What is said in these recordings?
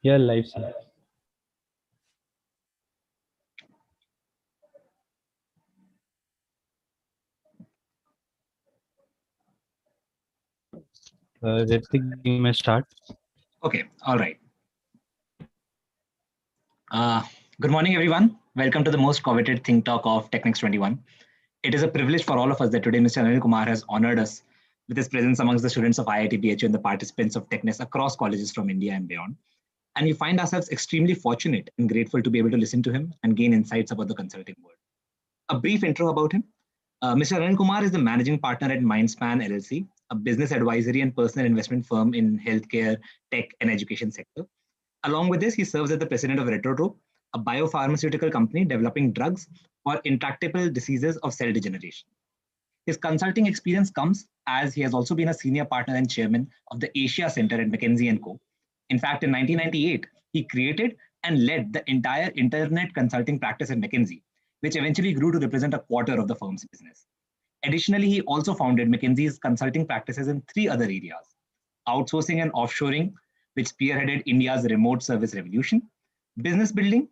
Yeah, live, sir. Ritik, you may start. Okay, all right. Good morning, everyone. Welcome to the most coveted Think Talk of Technex 21. It is a privilege for all of us that today Mr. Anil Kumar has honored us with his presence amongst the students of IIT BHU and the participants of Technex across colleges from India and beyond. And we find ourselves extremely fortunate and grateful to be able to listen to him and gain insights about the consulting world. A brief intro about him. Mr. Anil Kumar is the managing partner at Mindspan LLC, a business advisory and personal investment firm in healthcare, tech, and education sector. Along with this, he serves as the president of Retrotrope, a biopharmaceutical company developing drugs for intractable diseases of cell degeneration. His consulting experience comes as he has also been a senior partner and chairman of the Asia Center at McKinsey and Co. In fact, in 1998, he created and led the entire internet consulting practice at McKinsey, which eventually grew to represent a quarter of the firm's business. Additionally, he also founded McKinsey's consulting practices in three other areas: outsourcing and offshoring, which spearheaded India's remote service revolution, business building,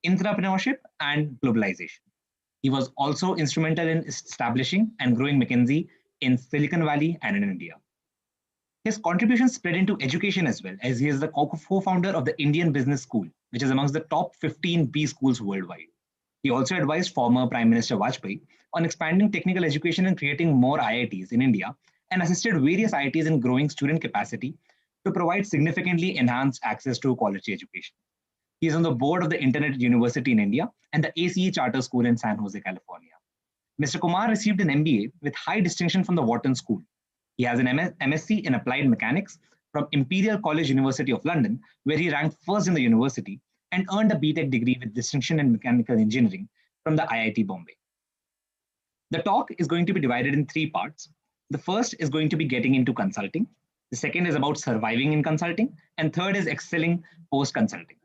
entrepreneurship, and globalization. He was also instrumental in establishing and growing McKinsey in Silicon Valley and in India. His contributions spread into education as well, as he is the co-founder of the Indian Business School, which is amongst the top 15 B schools worldwide. He also advised former Prime Minister Vajpayee on expanding technical education and creating more IITs in India, and assisted various IITs in growing student capacity to provide significantly enhanced access to quality education. He is on the board of the Internet University in India and the ACE Charter School in San Jose, California. Mr. Kumar received an MBA with high distinction from the Wharton School. He has an MSc in Applied Mechanics from Imperial College, University of London, where he ranked first in the university, and earned a BTech degree with distinction in mechanical engineering from the IIT Bombay. The talk is going to be divided in three parts. The first is going to be getting into consulting. The second is about surviving in consulting. And third is excelling post-consulting.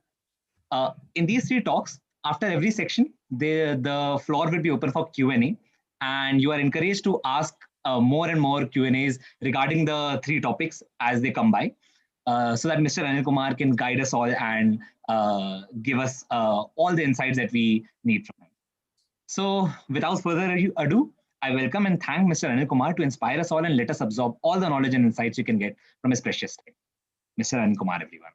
In these three talks, after every section, the floor will be open for Q&A. And you are encouraged to ask more and more Q&As regarding the three topics as they come by, so that Mr. Anil Kumar can guide us all and give us all the insights that we need from him. So without further ado, I welcome and thank Mr. Anil Kumar to inspire us all and let us absorb all the knowledge and insights you can get from his precious time. Mr. Anil Kumar, everyone.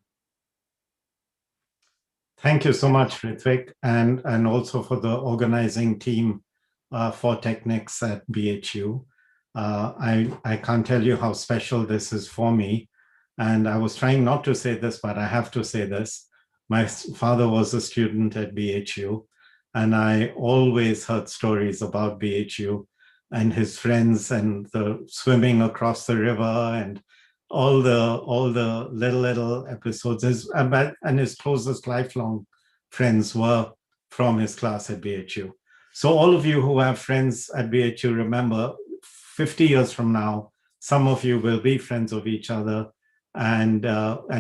Thank you so much, Ritvik, and also for the organizing team for Technex at BHU. I can't tell you how special this is for me. And I was trying not to say this, but I have to say this. My father was a student at BHU, and I always heard stories about BHU and his friends and the swimming across the river and all the little episodes. And his closest lifelong friends were from his class at BHU. So all of you who have friends at BHU, remember, 50 years from now, some of you will be friends of each other, and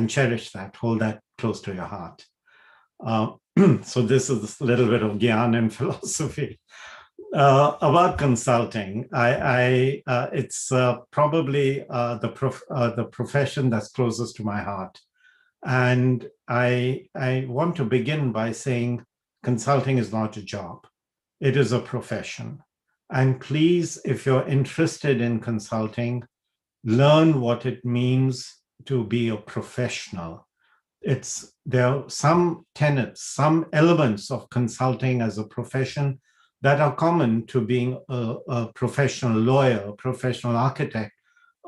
cherish that, hold that close to your heart. So this is a little bit of Gyan and philosophy. About consulting, it's probably the profession that's closest to my heart. And I want to begin by saying consulting is not a job. It is a profession. And please, if you're interested in consulting, learn what it means to be a professional. There are some tenets, some elements of consulting as a profession that are common to being a professional lawyer, a professional architect,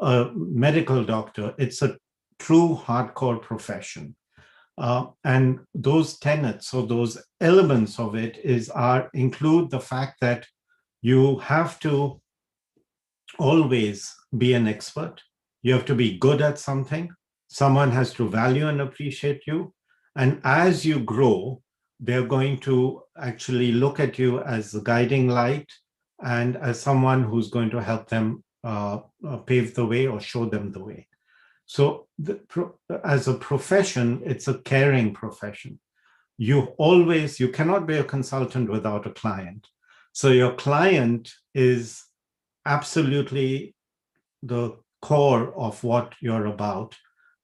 a medical doctor. It's a true hardcore profession. And those tenets or those elements of it include the fact that you have to always be an expert. You have to be good at something. Someone has to value and appreciate you. And as you grow, they're going to actually look at you as a guiding light and as someone who's going to help them pave the way or show them the way. So as a profession, it's a caring profession. You cannot be a consultant without a client. So your client is absolutely the core of what you're about,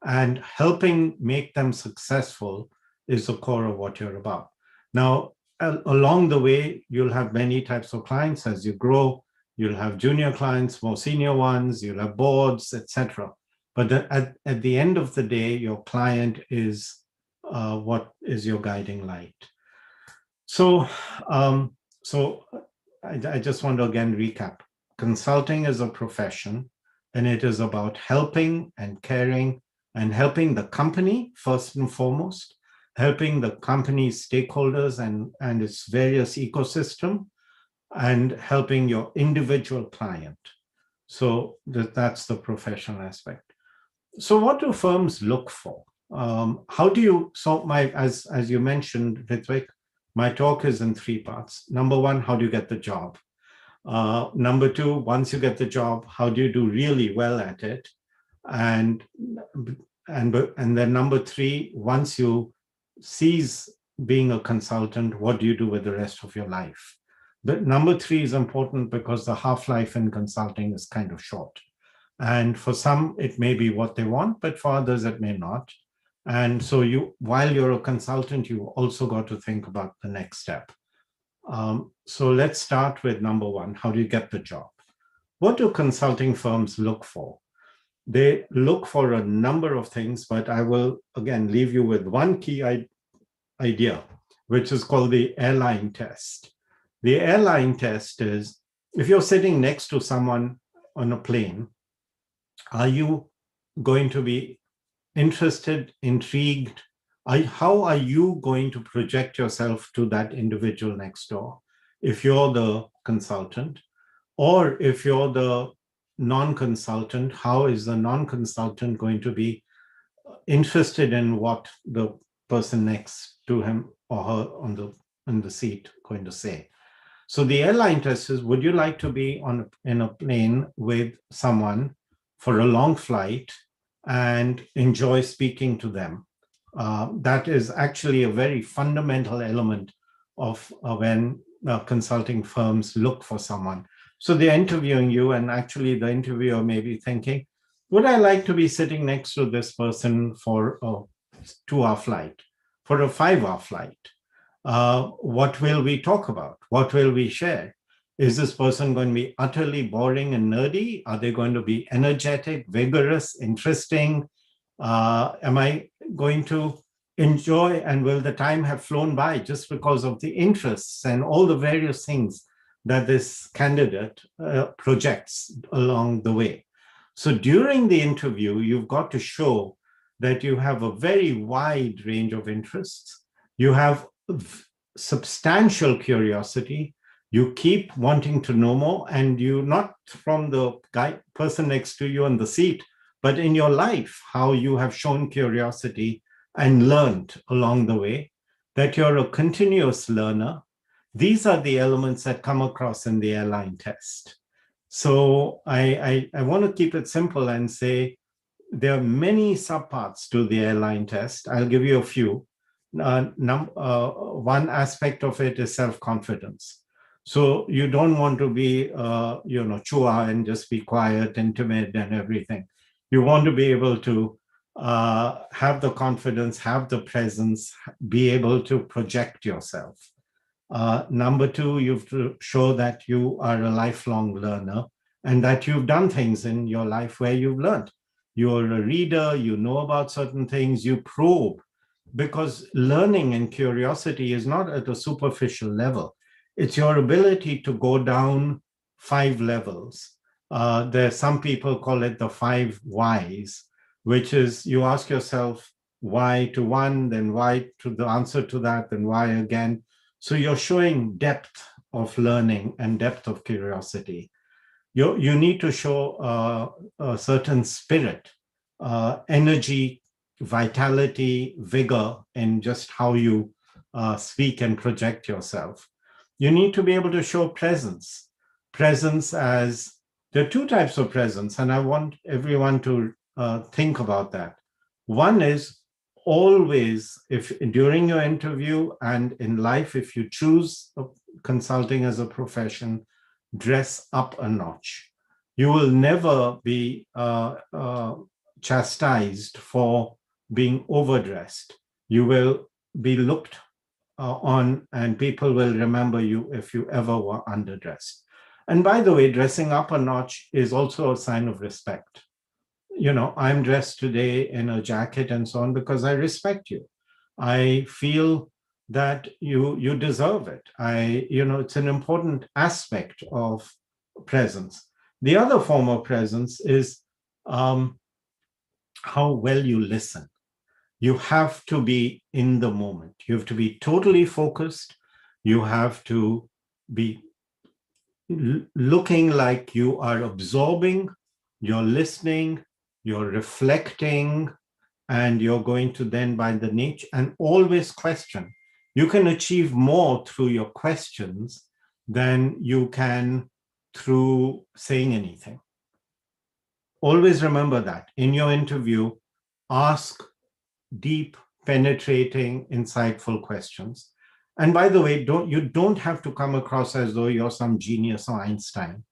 and helping make them successful is the core of what you're about. Now, along the way, you'll have many types of clients. As you grow, you'll have junior clients, more senior ones, you'll have boards, etc. But at the end of the day, your client is what is your guiding light. So, I just want to again recap. Consulting is a profession, and it is about helping and caring and helping the company first and foremost, helping the company's stakeholders and its various ecosystem, and helping your individual client. So that's the professional aspect. So what do firms look for? How do you, so as you mentioned, Ritvik, my talk is in 3 parts. Number 1, how do you get the job? Number 2, once you get the job, how do you do really well at it? And then number 3, once you cease being a consultant, what do you do with the rest of your life? But number 3 is important because the half-life in consulting is kind of short. And for some, it may be what they want, but for others, it may not. And so while you're a consultant, you also got to think about the next step. So let's start with number 1. How do you get the job? What do consulting firms look for? They look for a number of things, but I will, again, leave you with one key idea, which is called the airline test. The airline test is, if you're sitting next to someone on a plane, are you going to be interested, intrigued? How are you going to project yourself to that individual next door? If you're the consultant, or if you're the non-consultant, how is the non-consultant going to be interested in what the person next to him or her on the seat going to say? So the airline test is, would you like to be in a plane with someone for a long flight and enjoy speaking to them? That is actually a very fundamental element of when consulting firms look for someone. So they're interviewing you, and actually the interviewer may be thinking, would I like to be sitting next to this person for a 2-hour flight, for a 5-hour flight? What will we talk about? What will we share? Is this person going to be utterly boring and nerdy? Are they going to be energetic, vigorous, interesting? Am I going to enjoy, and will the time have flown by just because of the interests and all the various things that this candidate projects along the way? So during the interview, you've got to show that you have a very wide range of interests. You have substantial curiosity. You keep wanting to know more, and you, not from the person next to you on the seat, but in your life, how you have shown curiosity and learned along the way, that you're a continuous learner. These are the elements that come across in the airline test. So I want to keep it simple and say there are many subparts to the airline test. I'll give you a few. One aspect of it is self-confidence. So you don't want to be, chua and just be quiet and timid and everything. You want to be able to have the confidence, have the presence, be able to project yourself. Number 2, you have to show that you are a lifelong learner and that you've done things in your life where you've learned. You're a reader, you know about certain things, you probe, because learning and curiosity is not at a superficial level. It's your ability to go down 5 levels. Some people call it the 5 whys, which is you ask yourself why to one, then why to the answer to that, then why again. So you're showing depth of learning and depth of curiosity. You need to show a certain spirit, energy, vitality, vigor in just how you speak and project yourself. You need to be able to show presence. presence as, there are two types of presence, and I want everyone to think about that. One is always, if during your interview and in life, if you choose consulting as a profession, dress up a notch. You will never be chastised for being overdressed. You will be looked on, and people will remember you if you ever were underdressed. And by the way, dressing up a notch is also a sign of respect. I'm dressed today in a jacket and so on because I respect you. I feel that you deserve it. It's an important aspect of presence. The other form of presence is how well you listen. You have to be in the moment. You have to be totally focused. You have to be looking like you are absorbing, you're listening, you're reflecting, and you're going to then, by the nature, and always question. You can achieve more through your questions than you can through saying anything. Always remember that. In your interview, ask deep, penetrating, insightful questions. And by the way, you don't have to come across as though you're some genius or Einstein.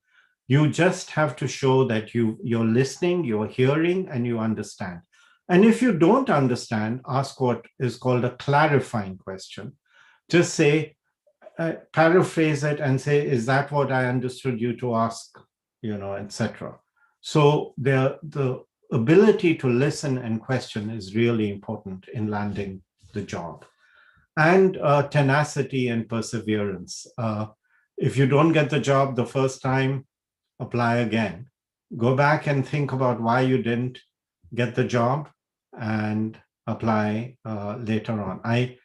You just have to show that you're listening, you're hearing, and you understand. And if you don't understand, ask what is called a clarifying question. Just say, paraphrase it and say, is that what I understood you to ask, etc. So the ability to listen and question is really important in landing the job. And tenacity and perseverance. If you don't get the job the first time, apply again. Go back and think about why you didn't get the job and apply later on. I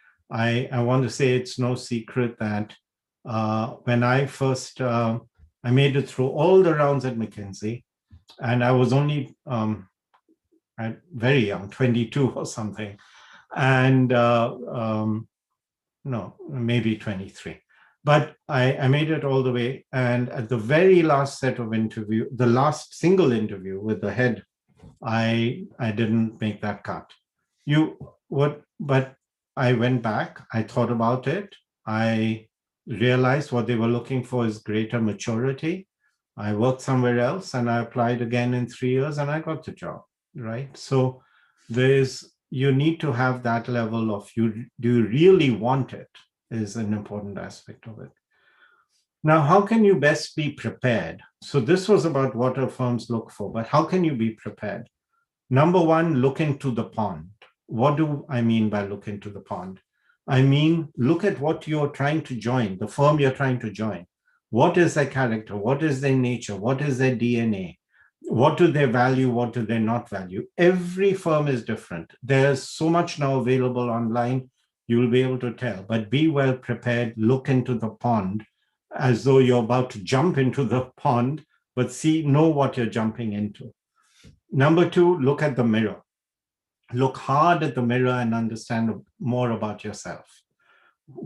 want to say it's no secret that when I first, I made it through all the rounds at McKinsey, and I was only very young, 22 or something. And no, maybe 23. But I made it all the way. And at the very last set of interview, the last single interview with the head, I didn't make that cut. But I went back, I thought about it. I realized what they were looking for is greater maturity. I worked somewhere else and I applied again in 3 years and I got the job, right? So you need to have that level of do you really want it is an important aspect of it. Now, how can you best be prepared? So this was about what our firms look for, but how can you be prepared? Number one, look into the pond. What do I mean by look into the pond? I mean, look at what you're trying to join, the firm you're trying to join. What is their character? What is their nature? What is their DNA? What do they value? What do they not value? Every firm is different. There's so much now available online, you'll be able to tell, but be well prepared, look into the pond as though you're about to jump into the pond, but know what you're jumping into. Number two, look at the mirror. Look hard at the mirror and understand more about yourself.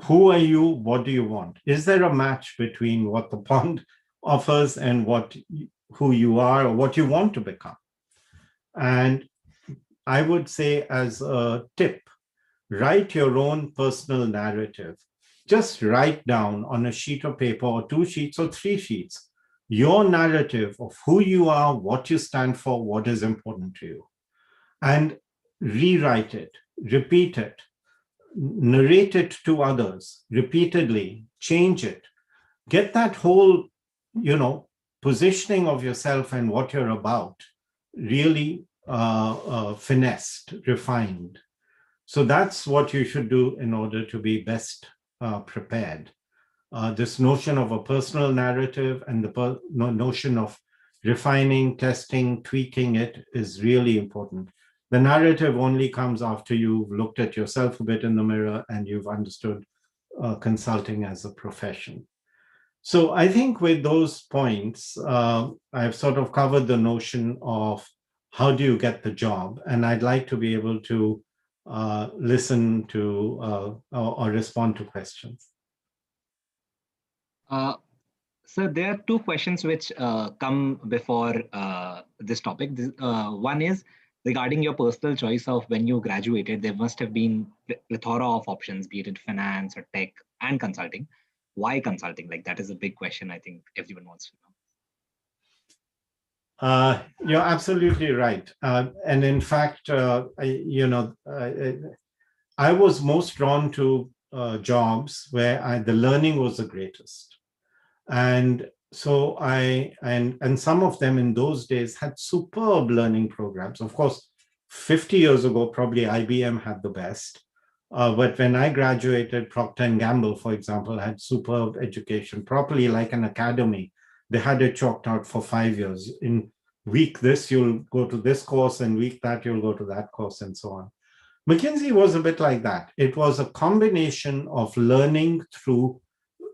Who are you? What do you want? Is there a match between what the pond offers and who you are or what you want to become? And I would say, as a tip, write your own personal narrative. Just write down on a sheet of paper or 2 sheets or 3 sheets your narrative of who you are, what you stand for, what is important to you. And rewrite it, repeat it, narrate it to others repeatedly, change it. Get that whole, positioning of yourself and what you're about really finessed, refined. So that's what you should do in order to be best prepared. This notion of a personal narrative and the notion of refining, testing, tweaking it is really important. The narrative only comes after you've looked at yourself a bit in the mirror and you've understood consulting as a profession. So I think with those points, I've sort of covered the notion of how do you get the job, and I'd like to be able to listen to or respond to questions. So there are two questions which come before this topic. One is regarding your personal choice of when you graduated. There must have been plethora of options, be it in finance or tech and consulting. Why consulting? Like that is a big question. I think everyone wants to know. You're absolutely right. And in fact, I was most drawn to jobs where the learning was the greatest. And so and some of them in those days had superb learning programs. Of course, 50 years ago, probably IBM had the best. But when I graduated, Procter & Gamble, for example, had superb education, properly like an academy. They had it chalked out for 5 years. In week this, you'll go to this course, and week that, you'll go to that course, and so on. McKinsey was a bit like that. It was a combination of learning through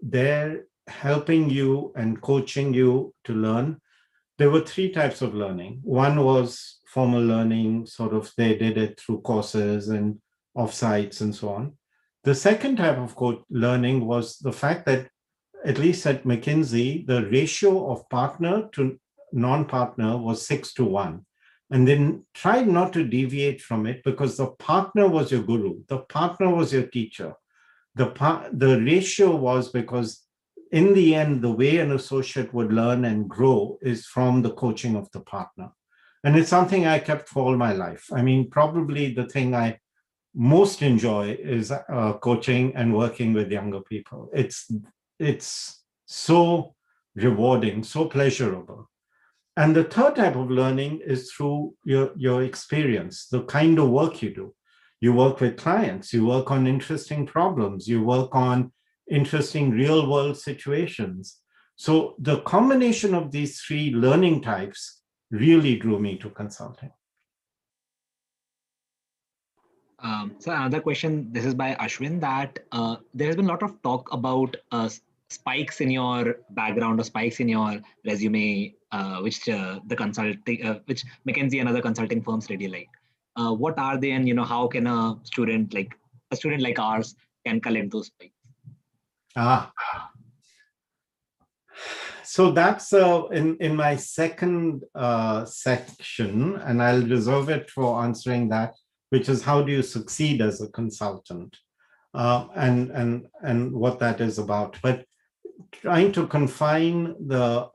their helping you and coaching you to learn. There were three types of learning. One was formal learning, sort of they did it through courses and offsites and so on. The second type of learning was the fact that, at least at McKinsey, the ratio of partner to non-partner was 6:1. And then tried not to deviate from it, because the partner was your guru, the partner was your teacher. The ratio was because in the end, the way an associate would learn and grow is from the coaching of the partner. And it's something I kept for all my life. I mean, probably the thing I most enjoy is coaching and working with younger people. It's so rewarding, so pleasurable. And the third type of learning is through your experience, the kind of work you do. You work with clients, you work on interesting problems, you work on interesting real world situations. So the combination of these three learning types really drew me to consulting. So another question, this is by Ashwin, that there has been a lot of talk about spikes in your background or spikes in your resume, which which McKinsey and other consulting firms really like. What are they, and how can a student like ours can collect those spikes? So that's in my second section, and I'll reserve it for answering that, which is how do you succeed as a consultant, and what that is about. But trying to confine the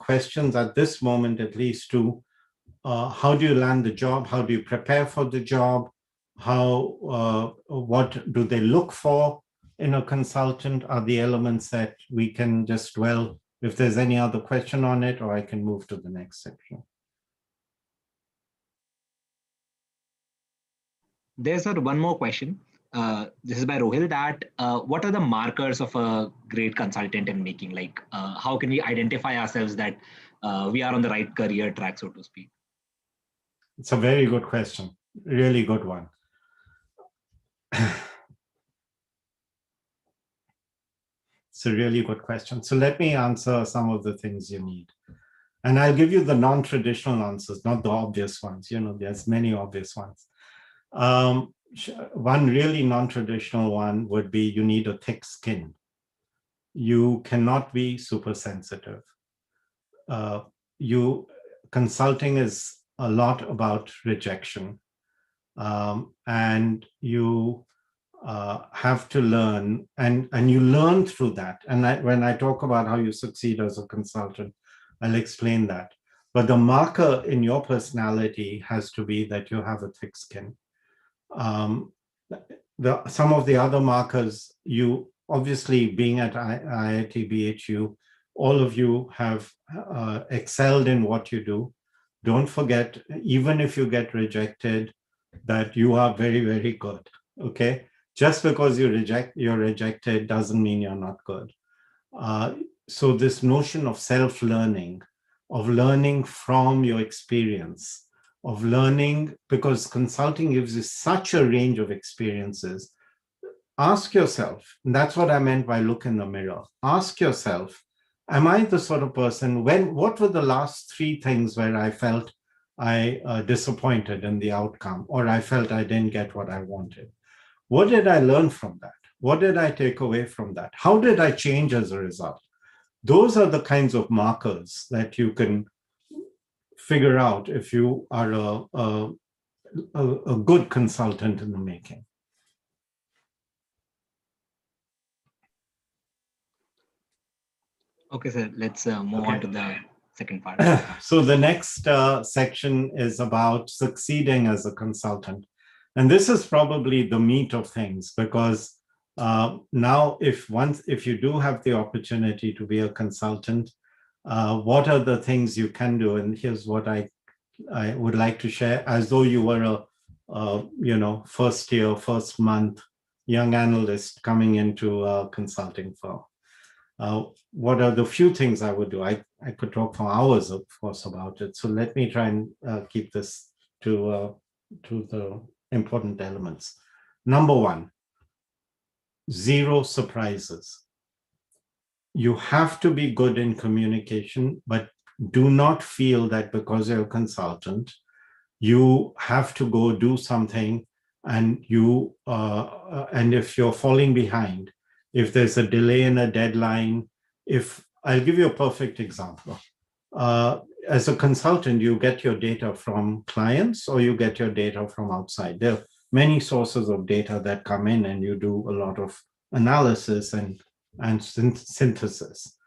questions at this moment, at least, to how do you land the job, how do you prepare for the job, what do they look for in a consultant, are the elements that we can just dwell. If there's any other question on it, or I can move to the next section. There's one more question. This is by Rohil, that what are the markers of a great consultant in making? Like, how can we identify ourselves that we are on the right career track, so to speak? It's a very good question. Really good one. It's a really good question. So let me answer some of the things you need. And I'll give you the non-traditional answers, not the obvious ones. There's many obvious ones. One really non-traditional one would be you need a thick skin. You cannot be super sensitive. Consulting is a lot about rejection. And you have to learn, and you learn through that. And when I talk about how you succeed as a consultant, I'll explain that. But the marker in your personality has to be that you have a thick skin. Some of the other markers, you obviously, being at IIT BHU, all of you have excelled in what you do. Don't forget, even if you get rejected, that you are very, very good. Okay. Just because you're rejected doesn't mean you're not good. So this notion of self-learning, of learning from your experience, of learning, because consulting gives you such a range of experiences. Ask yourself, and that's what I meant by look in the mirror. Ask yourself, am I the sort of person, what were the last 3 things where I felt I disappointed in the outcome, or I felt I didn't get what I wanted? What did I learn from that? What did I take away from that? How did I change as a result? Those are the kinds of markers that you can figure out if you are a good consultant in the making. Okay, sir. Let's move on to the second part. So the next section is about succeeding as a consultant. And this is probably the meat of things, because now if you do have the opportunity to be a consultant, what are the things you can do? And here's what I would like to share, as though you were a first year, first month young analyst coming into a consulting firm. What are the few things I would do? I could talk for hours, of course, about it. So let me try and keep this to the important elements. Number one, zero surprises. You have to be good in communication, but do not feel that because you're a consultant, you have to go do something, and and if you're falling behind, if there's a delay in a deadline, I'll give you a perfect example. As a consultant, you get your data from clients or you get your data from outside. There are many sources of data that come in, and you do a lot of analysis and synthesis.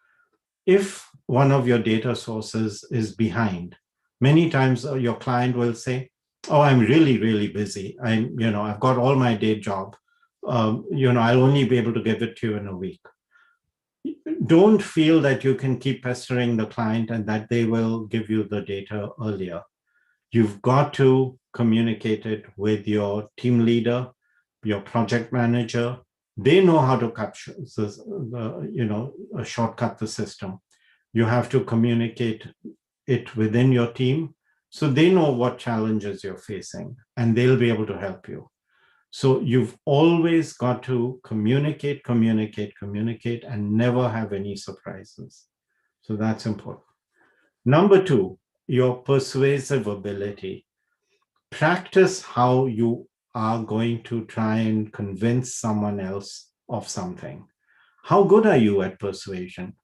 If one of your data sources is behind, many times your client will say, "Oh, I'm really, really busy. I've got all my day job. I'll only be able to give it to you in a week." Don't feel that you can keep pestering the client and that they will give you the data earlier. You've got to communicate it with your team leader, your project manager. They know how to capture shortcut the system. You have to communicate it within your team so they know what challenges you're facing and they'll be able to help you. So you've always got to communicate, and never have any surprises. So that's important. Number two, your persuasive ability. Practice how you are going to try and convince someone else of something. How good are you at persuasion?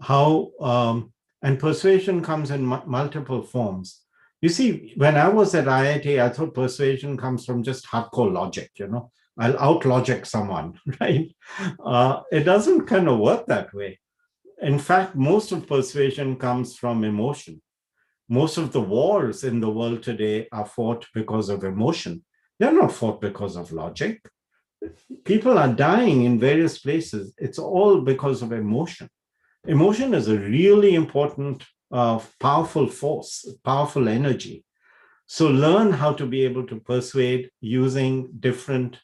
And persuasion comes in multiple forms. You see, when I was at IIT, I thought persuasion comes from just hardcore logic, I'll out-logic someone, right? It doesn't kind of work that way. In fact, most of persuasion comes from emotion. Most of the wars in the world today are fought because of emotion. They're not fought because of logic. People are dying in various places. It's all because of emotion. Emotion is a really important, powerful force, powerful energy. So learn how to be able to persuade using different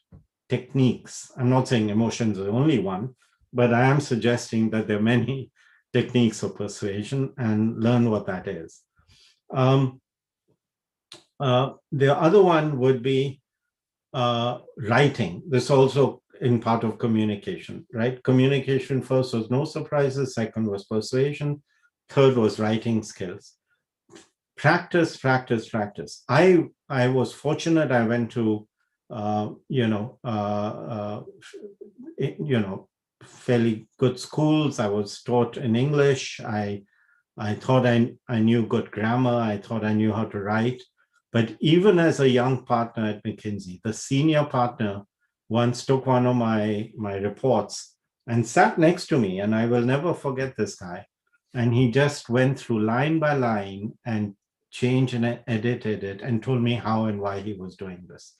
techniques. I'm not saying emotion is the only one, but I am suggesting that there are many techniques of persuasion, and learn what that is. The other one would be writing. This also in part of communication, right? Communication first was no surprises. Second was persuasion. Third was writing skills. Practice. I was fortunate. I went to, fairly good schools. I was taught in English. I thought I knew good grammar. I thought I knew how to write. But even as a young partner at McKinsey, the senior partner once took one of my reports and sat next to me, and I will never forget this guy. And he just went through line by line and changed and edited it and told me how and why he was doing this.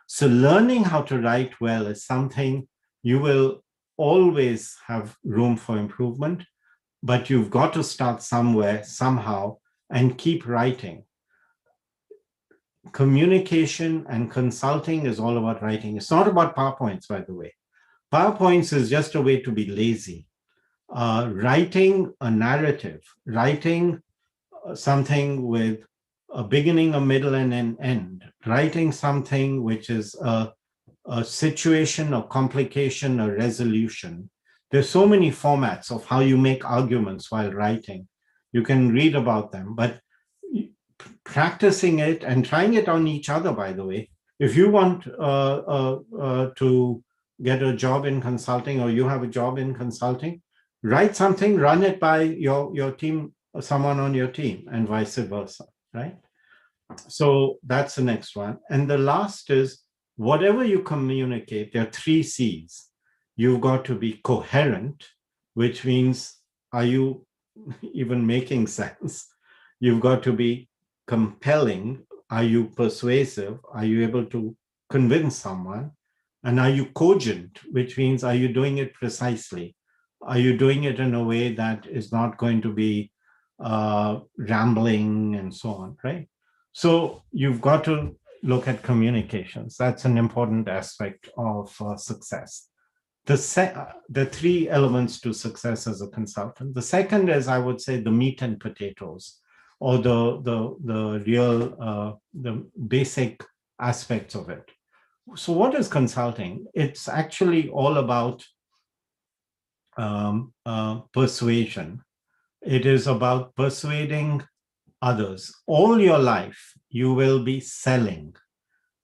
So learning how to write well is something you will always have room for improvement, but you've got to start somewhere, somehow, and keep writing. Communication and consulting is all about writing. It's not about PowerPoints, by the way. PowerPoints is just a way to be lazy. Writing a narrative, writing something with a beginning, a middle, and an end, writing something which is a situation, a complication, a resolution. There's so many formats of how you make arguments while writing. You can read about them, but practicing it and trying it on each other, by the way. If you want to get a job in consulting, or you have a job in consulting, write something, run it by your team, or someone on your team, and vice versa, right? So that's the next one. And the last is, whatever you communicate, there are 3 C's. You've got to be coherent, which means, are you even making sense? You've got to be compelling. Are you persuasive? Are you able to convince someone? And are you cogent, which means, are you doing it precisely? Are you doing it in a way that is not going to be rambling and so on, right? So you've got to look at communications. That's an important aspect of success. The 3 elements to success as a consultant. The second is, I would say, the meat and potatoes, or the real, the basic aspects of it. So what is consulting? It's actually all about persuasion. It is about persuading others. All your life, you will be selling.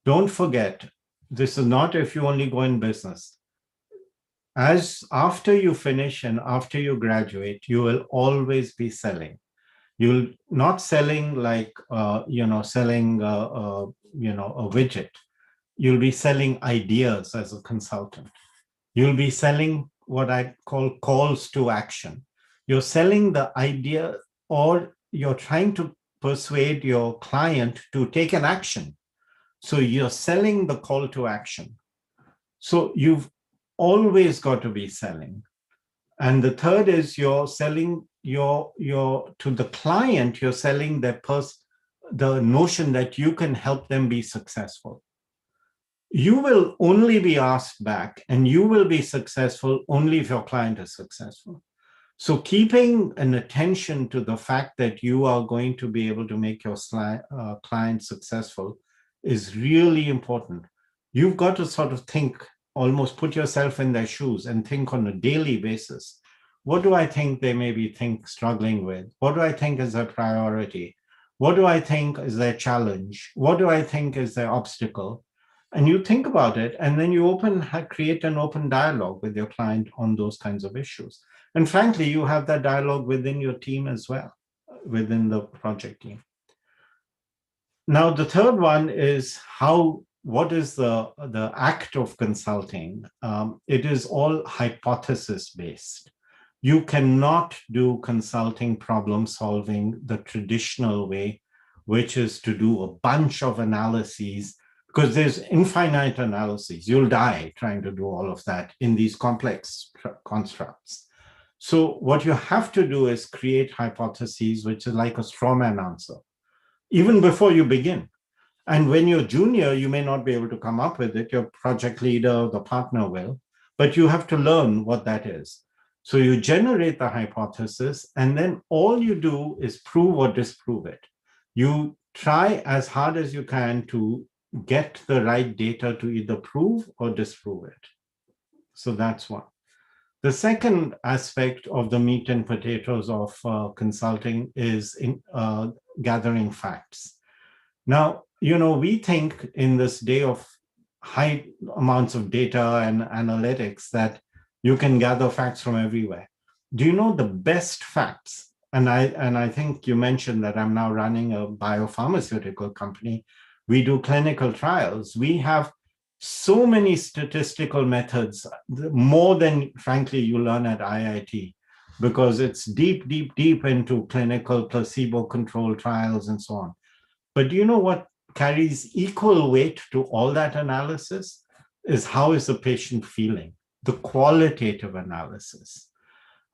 Don't forget, this is not if you only go in business. As after you finish and after you graduate, you will always be selling. You'll not selling like, selling, a widget. You'll be selling ideas as a consultant. You'll be selling what I call calls to action. You're selling the idea, or you're trying to persuade your client to take an action. So you're selling the call to action. So you've always got to be selling. And the third is, you're selling your to the client, you're selling the notion that you can help them be successful. You will only be asked back, and you will be successful only if your client is successful. So keeping an attention to the fact that you are going to be able to make your client successful is really important. You've got to sort of think, almost put yourself in their shoes and think on a daily basis. What do I think they may be struggling with? What do I think is their priority? What do I think is their challenge? What do I think is their obstacle? And you think about it, and then you create an open dialogue with your client on those kinds of issues. And frankly, you have that dialogue within your team as well, within the project team. Now, the third one is what is the act of consulting? It is all hypothesis-based. You cannot do consulting problem solving the traditional way, which is to do a bunch of analyses, because there's infinite analyses. You'll die trying to do all of that in these complex constructs. So what you have to do is create hypotheses, which is like a straw man answer, even before you begin. And when you're junior, you may not be able to come up with it. Your project leader, the partner will, but you have to learn what that is. So you generate the hypothesis, and then all you do is prove or disprove it. You try as hard as you can to get the right data to either prove or disprove it. So that's one. The second aspect of the meat and potatoes of consulting is gathering facts. Now, we think in this day of high amounts of data and analytics that you can gather facts from everywhere. Do you know the best facts? And I think you mentioned that I'm now running a biopharmaceutical company. We do clinical trials. We have so many statistical methods, more than, frankly, you learn at IIT, because it's deep, deep, deep into clinical placebo-controlled trials and so on. But do you know what carries equal weight to all that analysis is how is the patient feeling, the qualitative analysis.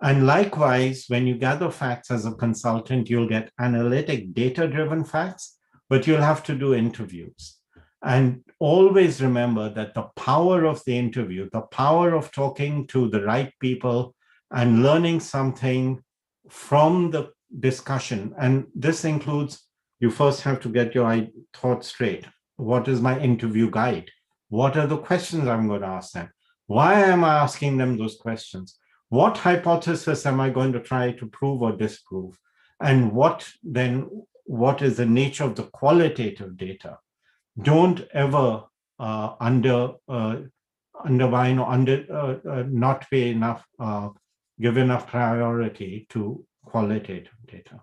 And likewise, when you gather facts as a consultant, you'll get analytic data-driven facts, but you'll have to do interviews. And always remember that the power of the interview, the power of talking to the right people and learning something from the discussion, and this includes, you first have to get your thoughts straight. What is my interview guide? What are the questions I'm going to ask them? Why am I asking them those questions? What hypothesis am I going to try to prove or disprove? And what is the nature of the qualitative data? Don't ever undermine or not pay enough give enough priority to qualitative data.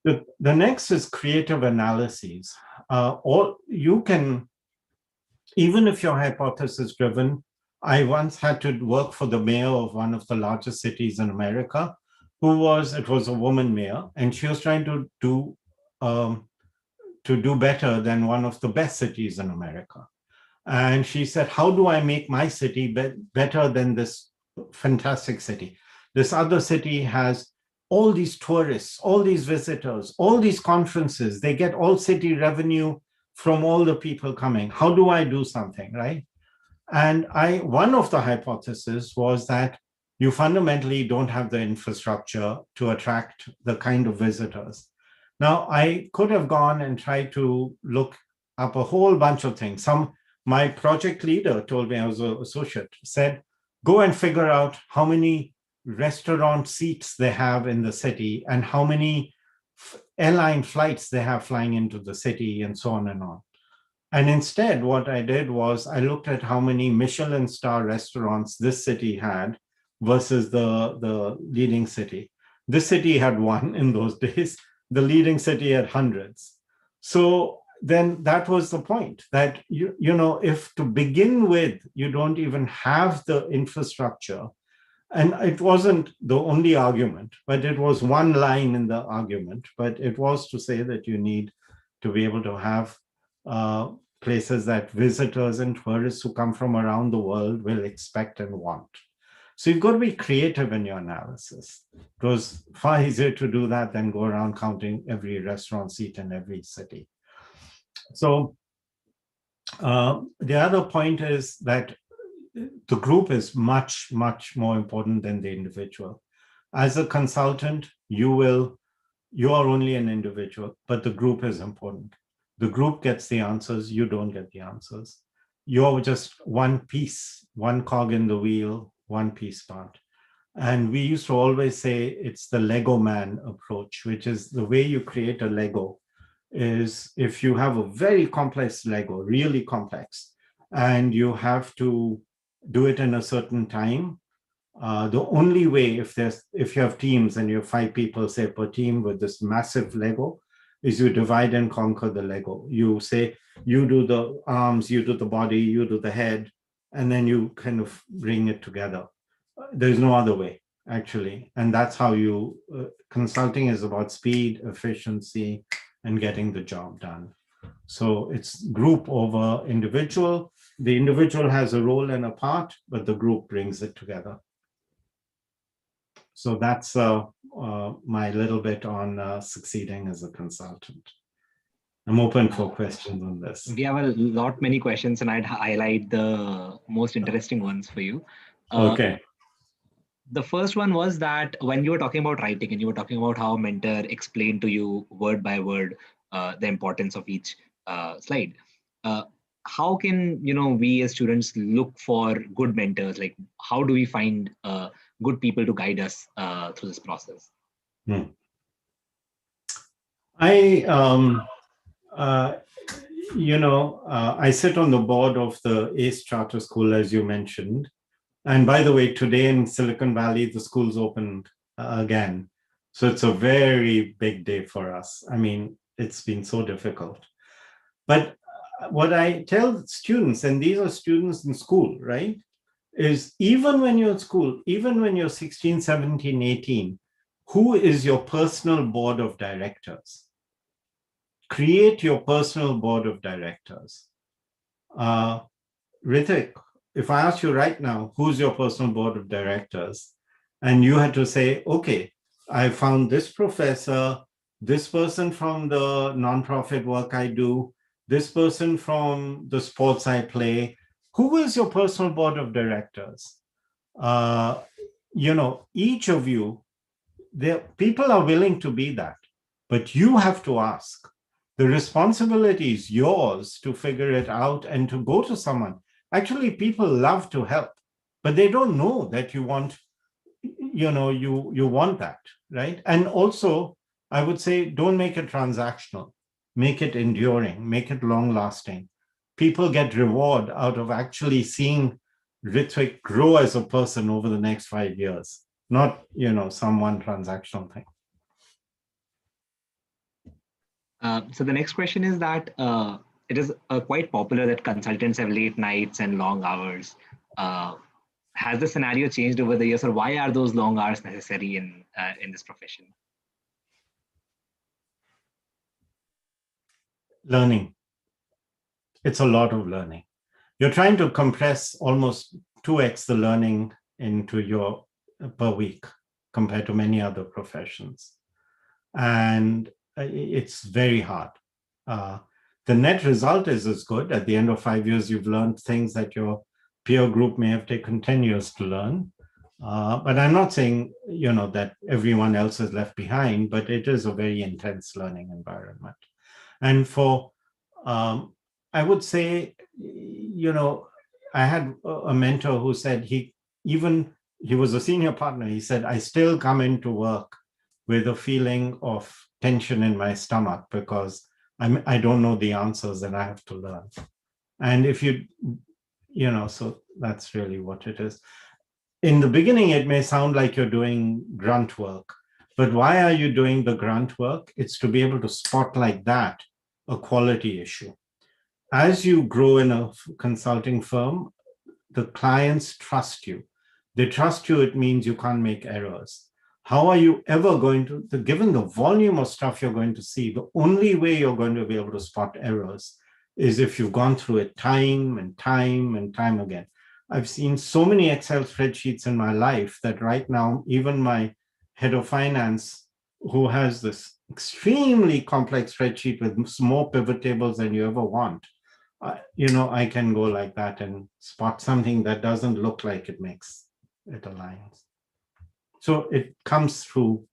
The next is creative analyses. Or you can, even if you're hypothesis driven, I once had to work for the mayor of one of the largest cities in America, it was a woman mayor, and she was trying to do better than one of the best cities in America. And she said, how do I make my city better than this fantastic city? This other city has all these tourists, all these visitors, all these conferences. They get all city revenue from all the people coming. How do I do something, right? And one of the hypotheses was that you fundamentally don't have the infrastructure to attract the kind of visitors. Now, I could have gone and tried to look up a whole bunch of things. My project leader told me, I was an associate, said, go and figure out how many restaurant seats they have in the city and how many airline flights they have flying into the city and so on and on. And instead, what I did was I looked at how many Michelin star restaurants this city had versus the leading city. This city had one in those days. The leading city had hundreds. So then that was the point, that if to begin with, you don't even have the infrastructure, and it wasn't the only argument, but it was one line in the argument, but it was to say that you need to be able to have places that visitors and tourists who come from around the world will expect and want. So you've got to be creative in your analysis. It was far easier to do that than go around counting every restaurant seat in every city. So the other point is that the group is much, much more important than the individual. As a consultant, you are only an individual, but the group is important. The group gets the answers, you don't get the answers. You're just one piece, one cog in the wheel, one piece part. And we used to always say it's the Lego man approach, which is the way you create a Lego is if you have a very complex Lego, really complex, and you have to do it in a certain time. The only way, if you have teams and you have 5 people, say, per team with this massive Lego, is you divide and conquer the Lego. You say, you do the arms, you do the body, you do the head, and then you kind of bring it together. There's no other way, actually. And that's how consulting is about speed, efficiency, and getting the job done. So it's group over individual. The individual has a role and a part, but the group brings it together. So that's my little bit on succeeding as a consultant. I'm open for questions on this. We have many questions, and I'd highlight the most interesting ones for you. Okay. The first one was that when you were talking about writing and you were talking about how a mentor explained to you word by word the importance of each slide. How can we as students look for good mentors? Like, how do we find good people to guide us through this process? I sit on the board of the ACE Charter School, as you mentioned. And by the way, today in Silicon Valley, the school's opened again. So it's a very big day for us. I mean, it's been so difficult. But what I tell students, and these are students in school, right, is even when you're in school, even when you're 16, 17, 18, who is your personal board of directors? Create your personal board of directors. Ritik, if I ask you right now, who's your personal board of directors? And you had to say, okay, I found this professor, this person from the nonprofit work I do, this person from the sports I play. Who is your personal board of directors? Each of you, people are willing to be that, but you have to ask. The responsibility is yours to figure it out and to go to someone. Actually, people love to help, but they don't know that you want, you want that, right? And also, I would say, don't make it transactional. Make it enduring, make it long-lasting. People get reward out of actually seeing Ritvik, grow as a person over the next 5 years, not, some one transactional thing. So the next question is that it is quite popular that consultants have late nights and long hours. Has the scenario changed over the years, or why are those long hours necessary in this profession? Learning. It's a lot of learning. You're trying to compress almost 2x the learning into your per week compared to many other professions. And it's very hard. The net result is good. At the end of 5 years, you've learned things that your peer group may have taken 10 years to learn. But I'm not saying, that everyone else is left behind, but it is a very intense learning environment. And I would say, I had a mentor who said he was a senior partner. He said, I still come into work with a feeling of tension in my stomach because I don't know the answers and I have to learn. And if so that's really what it is. In the beginning, it may sound like you're doing grunt work, but why are you doing the grunt work? It's to be able to spot like that a quality issue. As you grow in a consulting firm, the clients trust you. They trust you, it means you can't make errors. How are you ever going to, given the volume of stuff you're going to see, the only way you're going to be able to spot errors is if you've gone through it time and time and time again. I've seen so many Excel spreadsheets in my life that right now, even my head of finance, who has this extremely complex spreadsheet with more pivot tables than you ever want, I can go like that and spot something that doesn't look like it aligns. So it comes through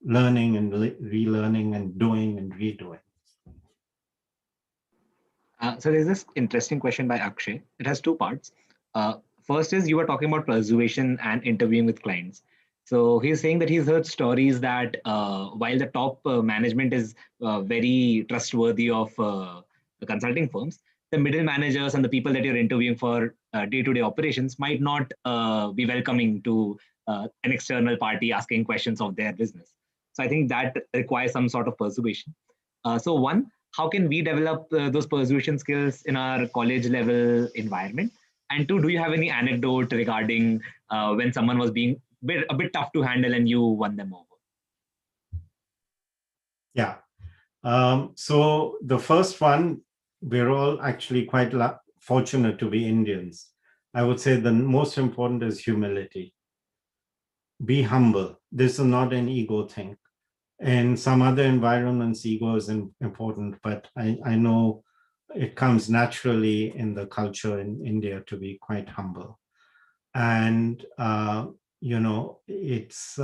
learning and relearning and doing and redoing. So there's this interesting question by Akshay. It has two parts. First is you were talking about persuasion and interviewing with clients. So he's saying that he's heard stories that while the top management is very trustworthy of the consulting firms, the middle managers and the people that you're interviewing for day-to-day operations might not be welcoming to an external party asking questions of their business. So I think that requires some sort of persuasion. So one, how can we develop those persuasion skills in our college level environment? And two, do you have any anecdote regarding when someone was being a bit tough to handle and you won them over? Yeah. So the first one, we're all actually quite fortunate to be Indians. I would say the most important is humility. Be humble. This is not an ego thing. In some other environments, ego is important, but I know it comes naturally in the culture in India to be quite humble. And, it's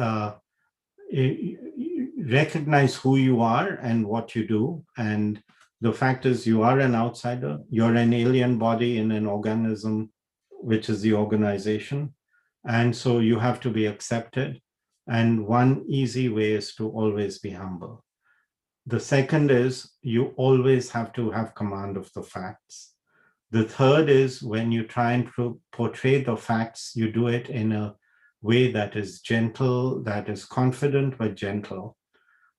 recognize who you are and what you do. And the fact is you are an outsider. You're an alien body in an organism, which is the organization. And so you have to be accepted. And one easy way is to always be humble. The second is you always have to have command of the facts. The third is when you try and portray the facts, you do it in a way that is gentle, that is confident, but gentle.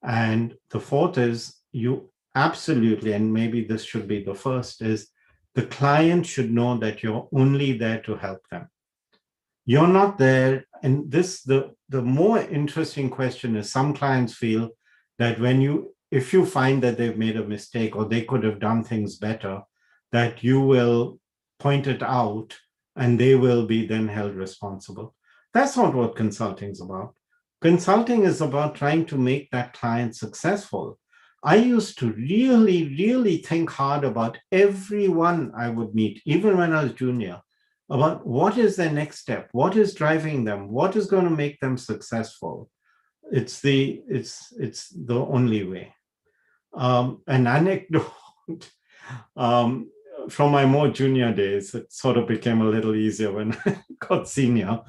And the fourth is you absolutely, and maybe this should be the first, is the client should know that you're only there to help them. You're not there. And the more interesting question is some clients feel that if you find that they've made a mistake or they could have done things better, that you will point it out and they will be then held responsible. That's not what consulting is about. Consulting is about trying to make that client successful. I used to really, really think hard about everyone I would meet, even when I was junior, about what is their next step, what is driving them, what is going to make them successful. It's the only way. An anecdote from my more junior days, it sort of became a little easier when I got senior,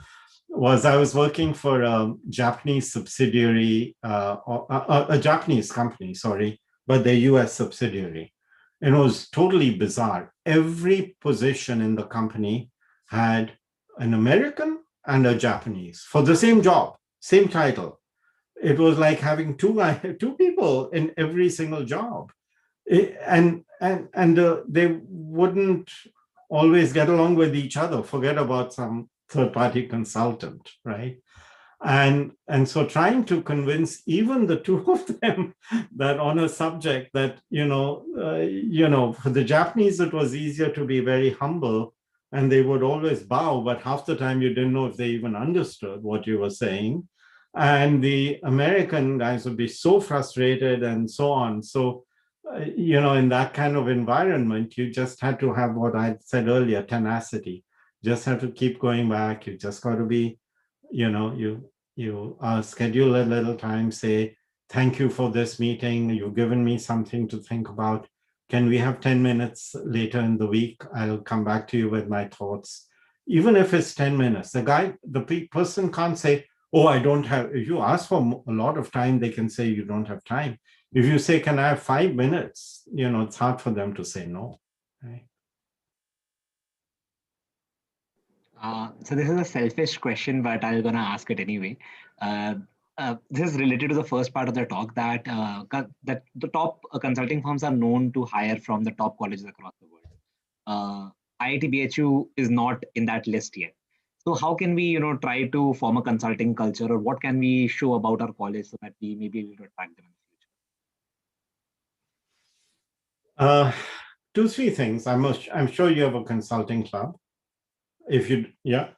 was I was working for a Japanese subsidiary, a Japanese company, sorry, but their US subsidiary. And it was totally bizarre. Every position in the company had an American and a Japanese for the same job, same title. It was like having two people in every single job. And they wouldn't always get along with each other. Forget about some third-party consultant, right? And so trying to convince even the two of them that on a subject that, for the Japanese, it was easier to be very humble and they would always bow, but half the time you didn't know if they even understood what you were saying. And the American guys would be so frustrated and so on. So, in that kind of environment, you just had to have what I said earlier, tenacity. Just have to keep going back. You just got to be, you schedule a little time, say, thank you for this meeting. You've given me something to think about. Can we have 10 minutes later in the week? I'll come back to you with my thoughts. Even if it's 10 minutes, the person can't say, oh, I don't have, if you ask for a lot of time, they can say you don't have time. If you say, can I have 5 minutes? It's hard for them to say no. Right? So this is a selfish question, but I'm gonna ask it anyway. This is related to the first part of the talk that the top consulting firms are known to hire from the top colleges across the world. IIT BHU is not in that list yet. So how can we, try to form a consulting culture, or what can we show about our college so that we may be able to attract them in the future? 2-3 things. I'm sure you have a consulting club. If you, yeah.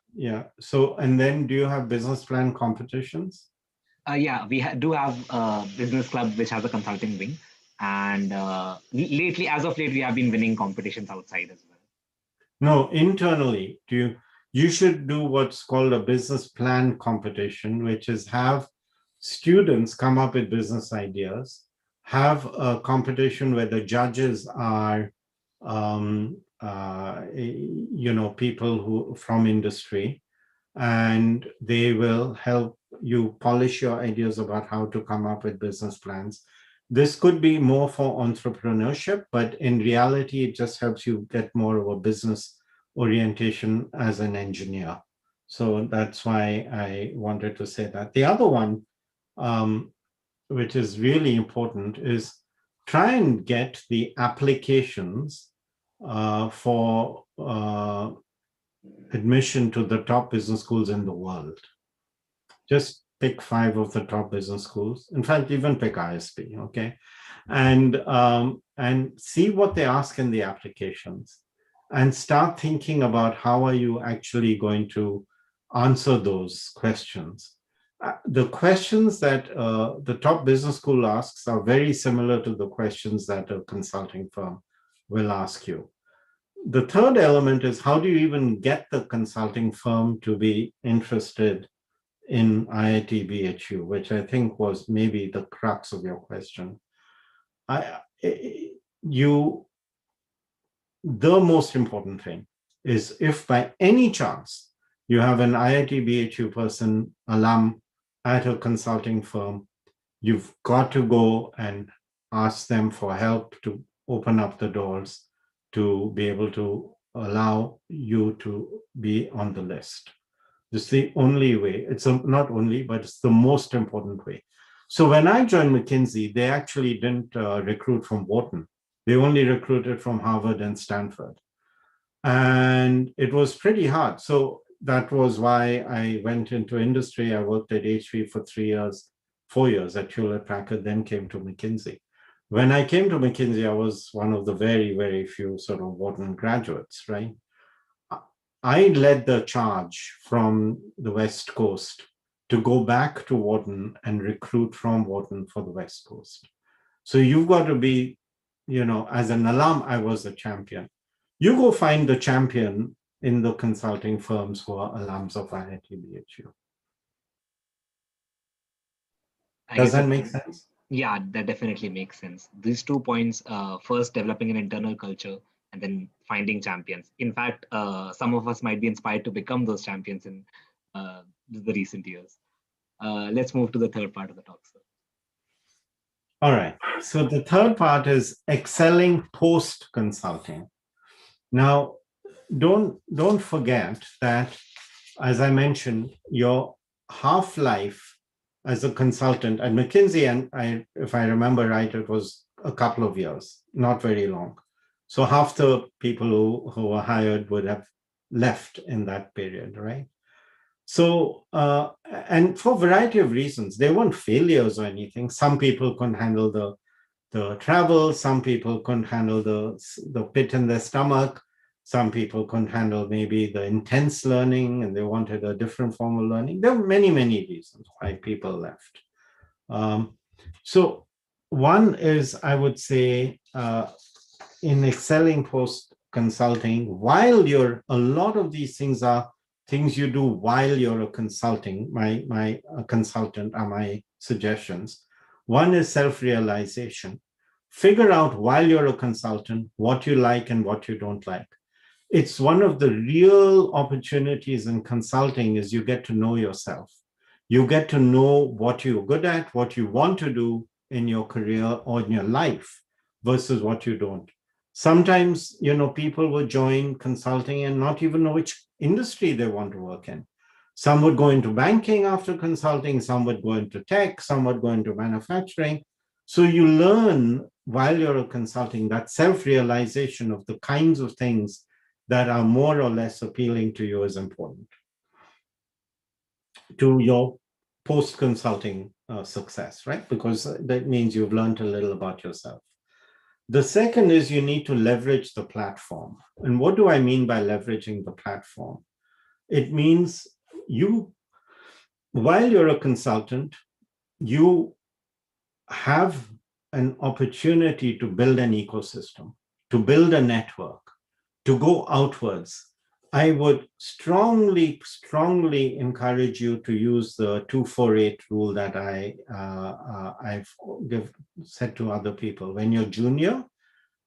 So, and then do you have business plan competitions? Yeah, we do have a business club which has a consulting wing, and as of late, we have been winning competitions outside as well. No, internally, you should do what's called a business plan competition, which is have students come up with business ideas, have a competition where the judges are people who from industry, and they will help you polish your ideas about how to come up with business plans. This could be more for entrepreneurship, but in reality, it just helps you get more of a business orientation as an engineer. So that's why I wanted to say that. The other one, which is really important, is try and get the applications for admission to the top business schools in the world. Just pick 5 of the top business schools. In fact, even pick ISB, okay? And see what they ask in the applications and start thinking about how are you actually going to answer those questions. The questions that the top business school asks are very similar to the questions that a consulting firm will ask you. The third element is how do you even get the consulting firm to be interested in IIT BHU, which I think was maybe the crux of your question. The most important thing is if by any chance you have an IIT BHU person, alum at a consulting firm, you've got to go and ask them for help to open up the doors to be able to allow you to be on the list. It's the only way. It's not only, but it's the most important way. So when I joined McKinsey, they actually didn't recruit from Wharton. They only recruited from Harvard and Stanford. And it was pretty hard. So that was why I went into industry. I worked at HP for 4 years at Hewlett-Packard, then came to McKinsey. When I came to McKinsey, I was one of the very, very few sort of Wharton graduates, right? I led the charge from the West Coast to go back to Wharton and recruit from Wharton for the West Coast. So you've got to be, as an alum, I was a champion. You go find the champion in the consulting firms who are alums of IIT BHU. Does that make sense? Yeah, that definitely makes sense. These 2 points, first developing an internal culture and then finding champions. In fact, some of us might be inspired to become those champions in the recent years. Let's move to the third part of the talk, sir. All right. So the third part is excelling post-consulting. Now, don't forget that as I mentioned, your half-life as a consultant at McKinsey, and if I remember right, it was a couple of years, not very long. So half the people who were hired would have left in that period, right? So, and for a variety of reasons, they weren't failures or anything. Some people couldn't handle the travel. Some people couldn't handle the pit in their stomach. Some people couldn't handle maybe the intense learning and they wanted a different form of learning. There were many, many reasons why people left. So one is, I would say, in excelling post consulting, while a lot of these things are things you do while you're a consulting, my consultant are my suggestions. One is self-realization. Figure out while you're a consultant what you like and what you don't like. It's one of the real opportunities in consulting is you get to know yourself. You get to know what you're good at, what you want to do in your career or in your life versus what you don't. Sometimes, people will join consulting and not even know which industry they want to work in. Some would go into banking after consulting, some would go into tech, some would go into manufacturing. So you learn while you're consulting that self-realization of the kinds of things that are more or less appealing to you is important to your post-consulting success, right? Because that means you've learned a little about yourself. The second is you need to leverage the platform. And what do I mean by leveraging the platform? It means while you're a consultant, you have an opportunity to build an ecosystem, to build a network, to go outwards. I would strongly, strongly encourage you to use the 248 rule that I've said to other people. When you're junior,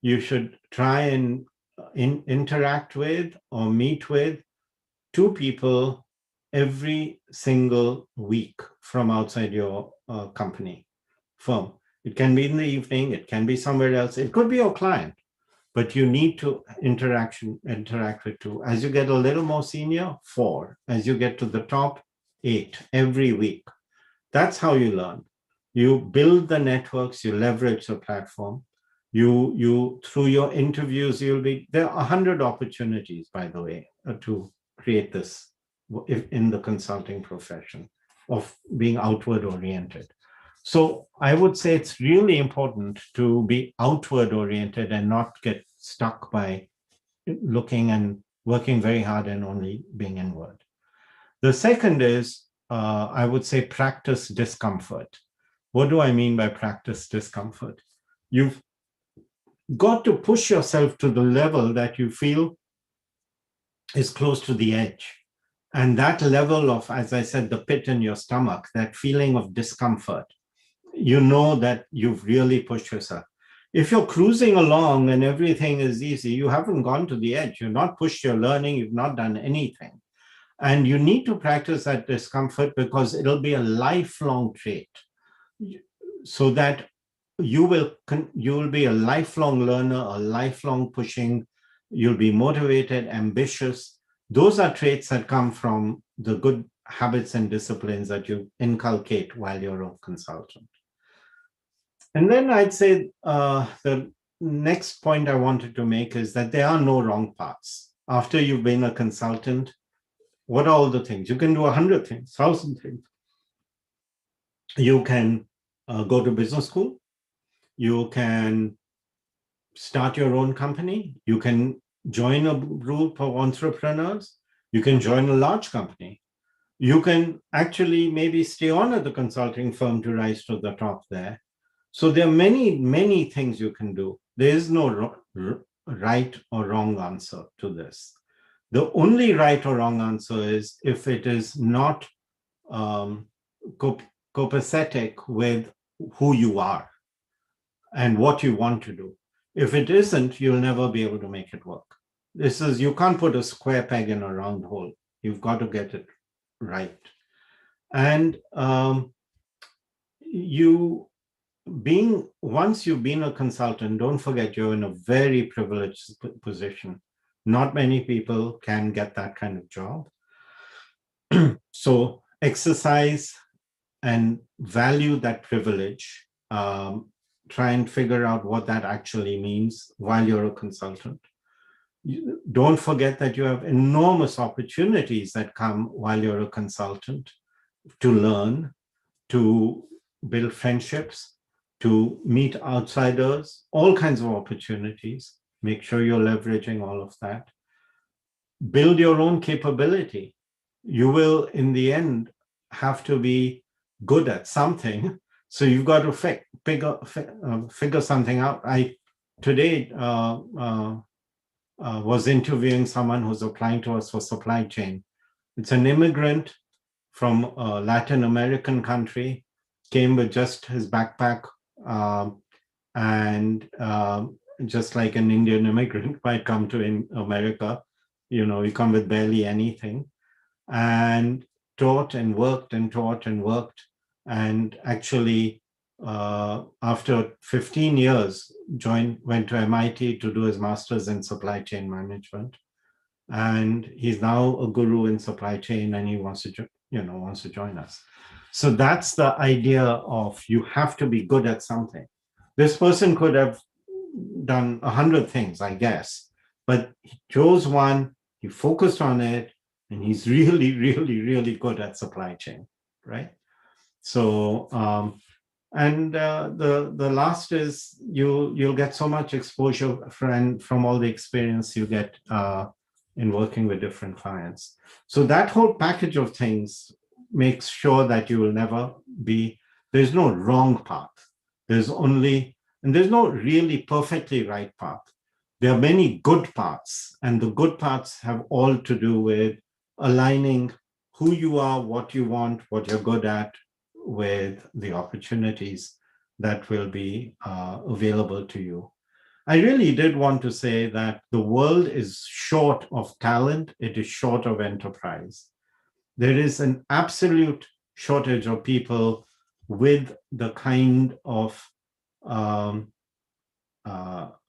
you should try and interact with or meet with 2 people every single week from outside your company, firm. It can be in the evening, it can be somewhere else, it could be your client. But you need to interact with 2. As you get a little more senior, 4. As you get to the top, 8 every week. That's how you learn. You build the networks, you leverage the platform. You through your interviews, there are 100 opportunities, by the way, to create this in the consulting profession of being outward oriented. So I would say it's really important to be outward oriented and not get stuck by looking and working very hard and only being inward. The second is, I would say, practice discomfort. What do I mean by practice discomfort? You've got to push yourself to the level that you feel is close to the edge. And that level of, as I said, the pit in your stomach, that feeling of discomfort, you know that you've really pushed yourself. If you're cruising along and everything is easy, you haven't gone to the edge. You've not pushed your learning. You've not done anything. And you need to practice that discomfort because it'll be a lifelong trait so that you will be a lifelong learner, a lifelong pushing. You'll be motivated, ambitious. Those are traits that come from the good habits and disciplines that you inculcate while you're a consultant. And then I'd say the next point I wanted to make is that there are no wrong paths. After you've been a consultant, what are all the things? You can do 100 things, 1,000 things. You can go to business school. You can start your own company. You can join a group of entrepreneurs. You can join a large company. You can actually maybe stay on at the consulting firm to rise to the top there. So there are many, many things you can do. There is no right or wrong answer to this. The only right or wrong answer is if it is not copacetic with who you are and what you want to do. If it isn't, you'll never be able to make it work. You can't put a square peg in a round hole. You've got to get it right. And once you've been a consultant, don't forget you're in a very privileged position. Not many people can get that kind of job. So exercise and value that privilege. Try and figure out what that actually means while you're a consultant. Don't forget that you have enormous opportunities that come while you're a consultant to learn, to build friendships, to meet outsiders, all kinds of opportunities. Make sure you're leveraging all of that. Build your own capability. You will, in the end, have to be good at something. So you've got to figure something out. I today was interviewing someone who's applying to us for supply chain. It's an immigrant from a Latin American country, came with just his backpack, and just like an Indian immigrant might come to America, you come with barely anything, and taught and worked and taught and worked, and actually after 15 years went to MIT to do his master's in supply chain management, and he's now a guru in supply chain, and he wants to join us. So that's the idea of you have to be good at something. This person could have done 100 things, I guess, but he chose one, he focused on it, and he's really, really, really good at supply chain, right? So, the last is you'll get so much exposure from all the experience you get in working with different clients. So that whole package of things makes sure that you will never there's no wrong path. There's no really perfectly right path. There are many good paths, and the good paths have all to do with aligning who you are, what you want, what you're good at, with the opportunities that will be available to you. I really did want to say that the world is short of talent. It is short of enterprise. There is an absolute shortage of people with the kind of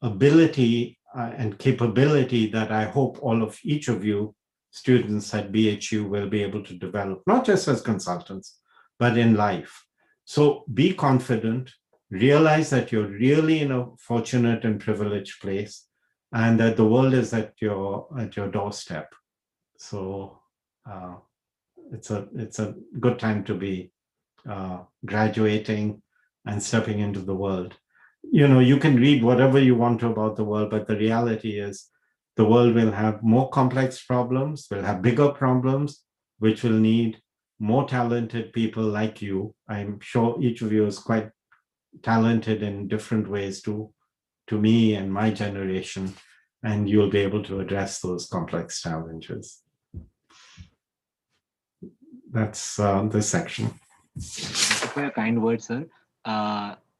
ability and capability that I hope each of you students at BHU will be able to develop, not just as consultants, but in life. So be confident, realize that you're really in a fortunate and privileged place, and that the world is at your doorstep. So it's a good time to be graduating and stepping into the world. You can read whatever you want to about the world, but the reality is the world will have more complex problems, will have bigger problems, which will need more talented people like you. I'm sure each of you is quite talented in different ways to me and my generation, and you'll be able to address those complex challenges. That's this section. Thank you for your kind words, sir.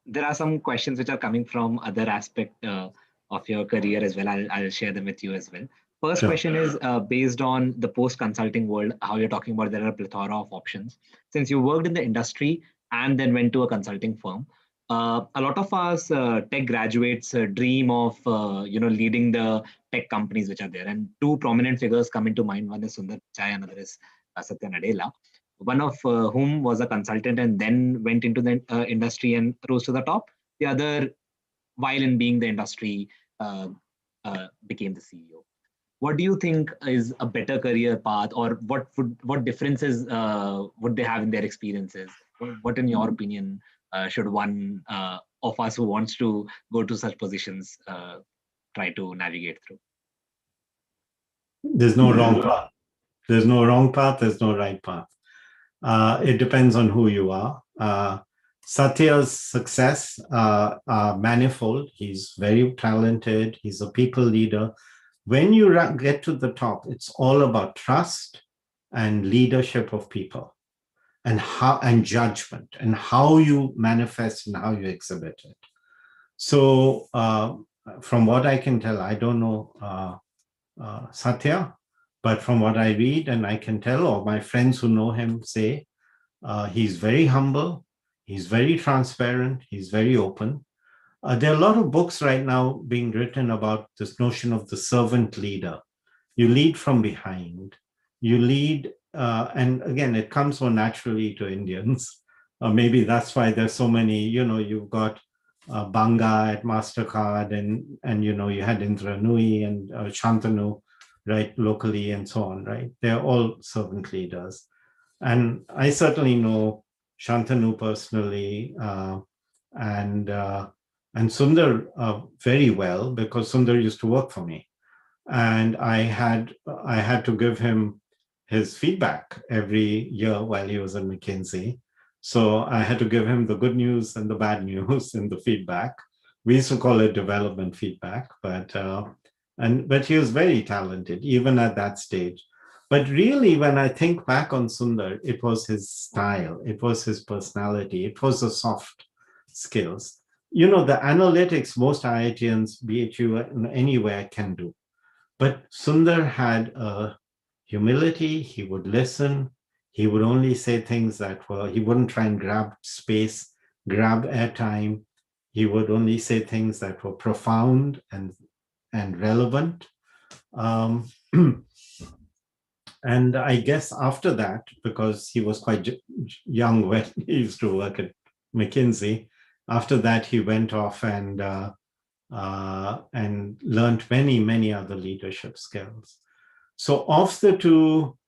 There are some questions which are coming from other aspect of your career as well. I'll share them with you as well. First question is based on the post-consulting world, how you're talking about there are a plethora of options. Since you worked in the industry and then went to a consulting firm, a lot of us tech graduates dream of leading the tech companies which are there. And two prominent figures come into mind. One is Sundar Pichai, another is Satya Nadella. One of whom was a consultant and then went into the industry and rose to the top. The other, while in being the industry, became the CEO. What do you think is a better career path, or what differences would they have in their experiences? What in your opinion, should one of us who wants to go to such positions try to navigate through? There's no wrong path. There's no wrong path. There's no right path. It depends on who you are. Satya's success are manifold. He's very talented. He's a people leader. When you get to the top, it's all about trust and leadership of people, and judgment, and how you manifest and how you exhibit it. So from what I can tell, I don't know Satya, but from what I read and I can tell, or my friends who know him say, he's very humble, he's very transparent, he's very open. There are a lot of books right now being written about this notion of the servant leader. You lead from behind. You lead and again, it comes more naturally to Indians. Maybe that's why there's so many, you've got Banga at MasterCard and you had Indra Nui and Shantanu, right, locally and so on, right? They're all servant leaders. And I certainly know Shantanu personally and Sundar very well because Sundar used to work for me. And I had to give him his feedback every year while he was at McKinsey. So I had to give him the good news and the bad news in the feedback. We used to call it development feedback, but he was very talented even at that stage. But really, when I think back on Sundar, it was his style, it was his personality, it was the soft skills. The analytics most IITians, BHU, anywhere can do. But Sundar had a humility. He would listen. He would only say things he wouldn't try and grab space, grab airtime. He would only say things that were profound and relevant. And I guess after that, because he was quite young when he used to work at McKinsey, after that he went off and learned many, many other leadership skills. So of the two,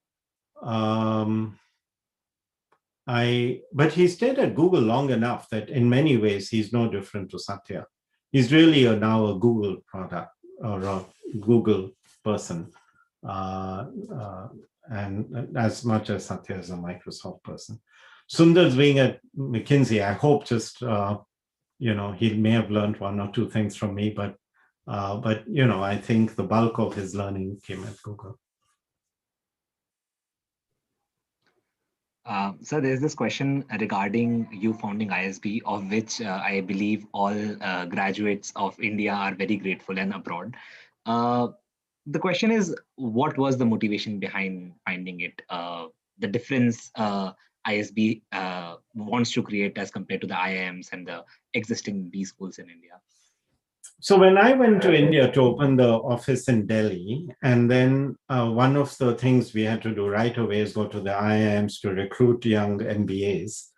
but he stayed at Google long enough that in many ways he's no different to Satya. He's really now a Google product or a Google person, and as much as Satya is a Microsoft person. Sundar's being at McKinsey, I hope just he may have learned one or two things from me, but I think the bulk of his learning came at Google. So there's this question regarding you founding ISB, of which I believe all graduates of India are very grateful and abroad. The question is, what was the motivation behind finding it? The difference ISB wants to create as compared to the IIMs and the existing B schools in India? So when I went to India to open the office in Delhi, and then one of the things we had to do right away is go to the IIMs to recruit young MBAs.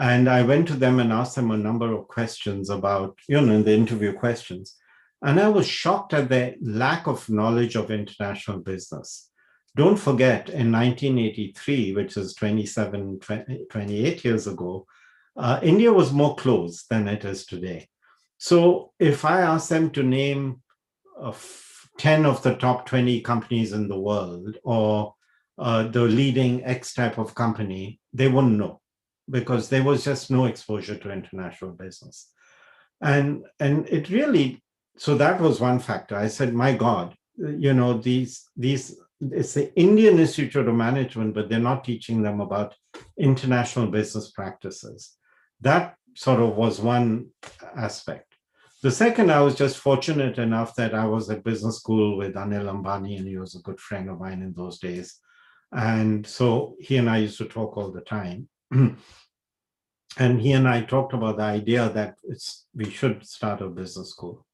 And I went to them and asked them a number of questions about, in the interview questions. And I was shocked at their lack of knowledge of international business. Don't forget, in 1983, which is 28 years ago, India was more closed than it is today. So if I ask them to name 10 of the top 20 companies in the world or the leading X type of company, they wouldn't know because there was just no exposure to international business. And it really, so that was one factor. I said, my God, these it's the Indian Institute of Management, but they're not teaching them about international business practices. That sort of was one aspect. The second, I was just fortunate enough that I was at business school with Anil Ambani, and he was a good friend of mine in those days. And so he and I used to talk all the time. And he and I talked about the idea that we should start a business school.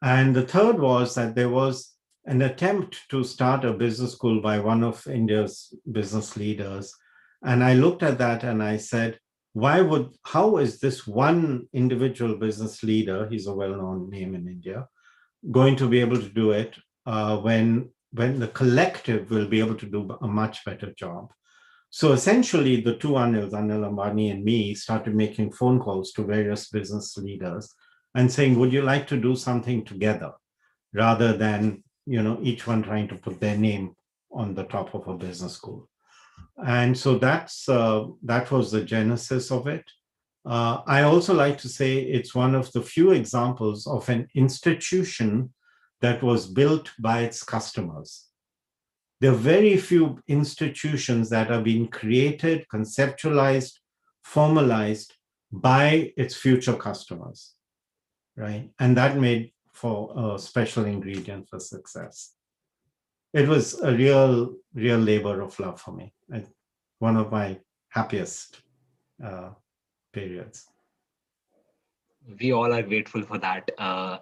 And the third was that there was an attempt to start a business school by one of India's business leaders. And I looked at that and I said, how is this one individual business leader, he's a well-known name in India, going to be able to do it when the collective will be able to do a much better job? So essentially, the two Anils, Anil Ambani and me, started making phone calls to various business leaders and saying, would you like to do something together rather than, each one trying to put their name on the top of a business school? And so that was the genesis of it. I also like to say it's one of the few examples of an institution that was built by its customers. There are very few institutions that have been created, conceptualized, formalized by its future customers, right? And that made for a special ingredient for success. It was a real labor of love for me. One of my happiest periods. We all are grateful for that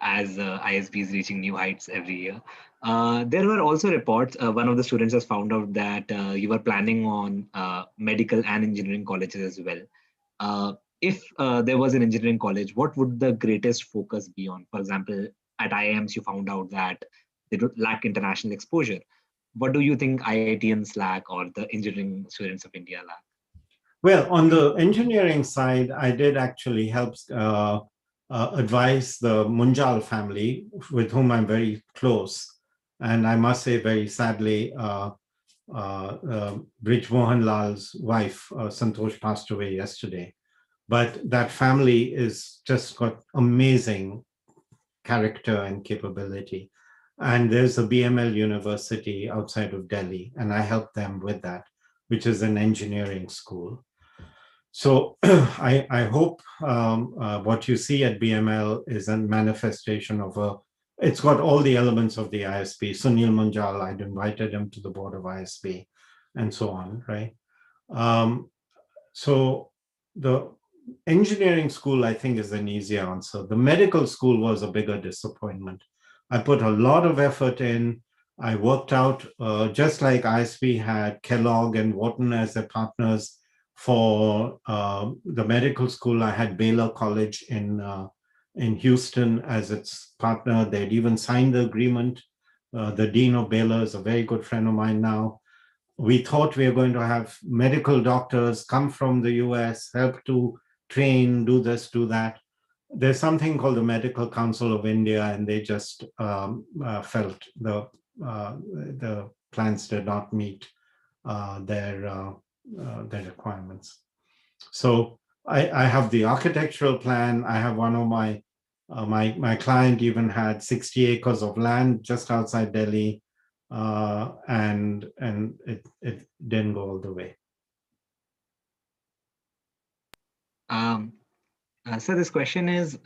as ISB is reaching new heights every year. There were also reports, one of the students has found out that you were planning on medical and engineering colleges as well. If there was an engineering college, what would the greatest focus be on? For example, at IIMs, you found out that they don't lack international exposure. What do you think IITians lack or the engineering students of India lack? Well, on the engineering side, I did actually help advise the Munjal family, with whom I'm very close. And I must say, very sadly, Brij Mohan Lal's wife, Santosh, passed away yesterday. But that family is just got amazing character and capability. And there's a BML university outside of Delhi, and I helped them with that, which is an engineering school. So I hope what you see at BML is a manifestation of it's got all the elements of the ISB. Sunil Munjal, I'd invited him to the board of ISB and so on, right? So the engineering school, I think, is an easier answer. The medical school was a bigger disappointment. I put a lot of effort in. I worked out, just like ISB had Kellogg and Wharton as their partners for the medical school. I had Baylor College in Houston as its partner. They'd even signed the agreement. The dean of Baylor is a very good friend of mine now. We thought we were going to have medical doctors come from the US, help to train, do this, do that. There's something called the Medical Council of India, and they just felt the plans did not meet their requirements. So I have the architectural plan. I have one of my client even had 60 acres of land just outside Delhi, and it didn't go all the way. So this question is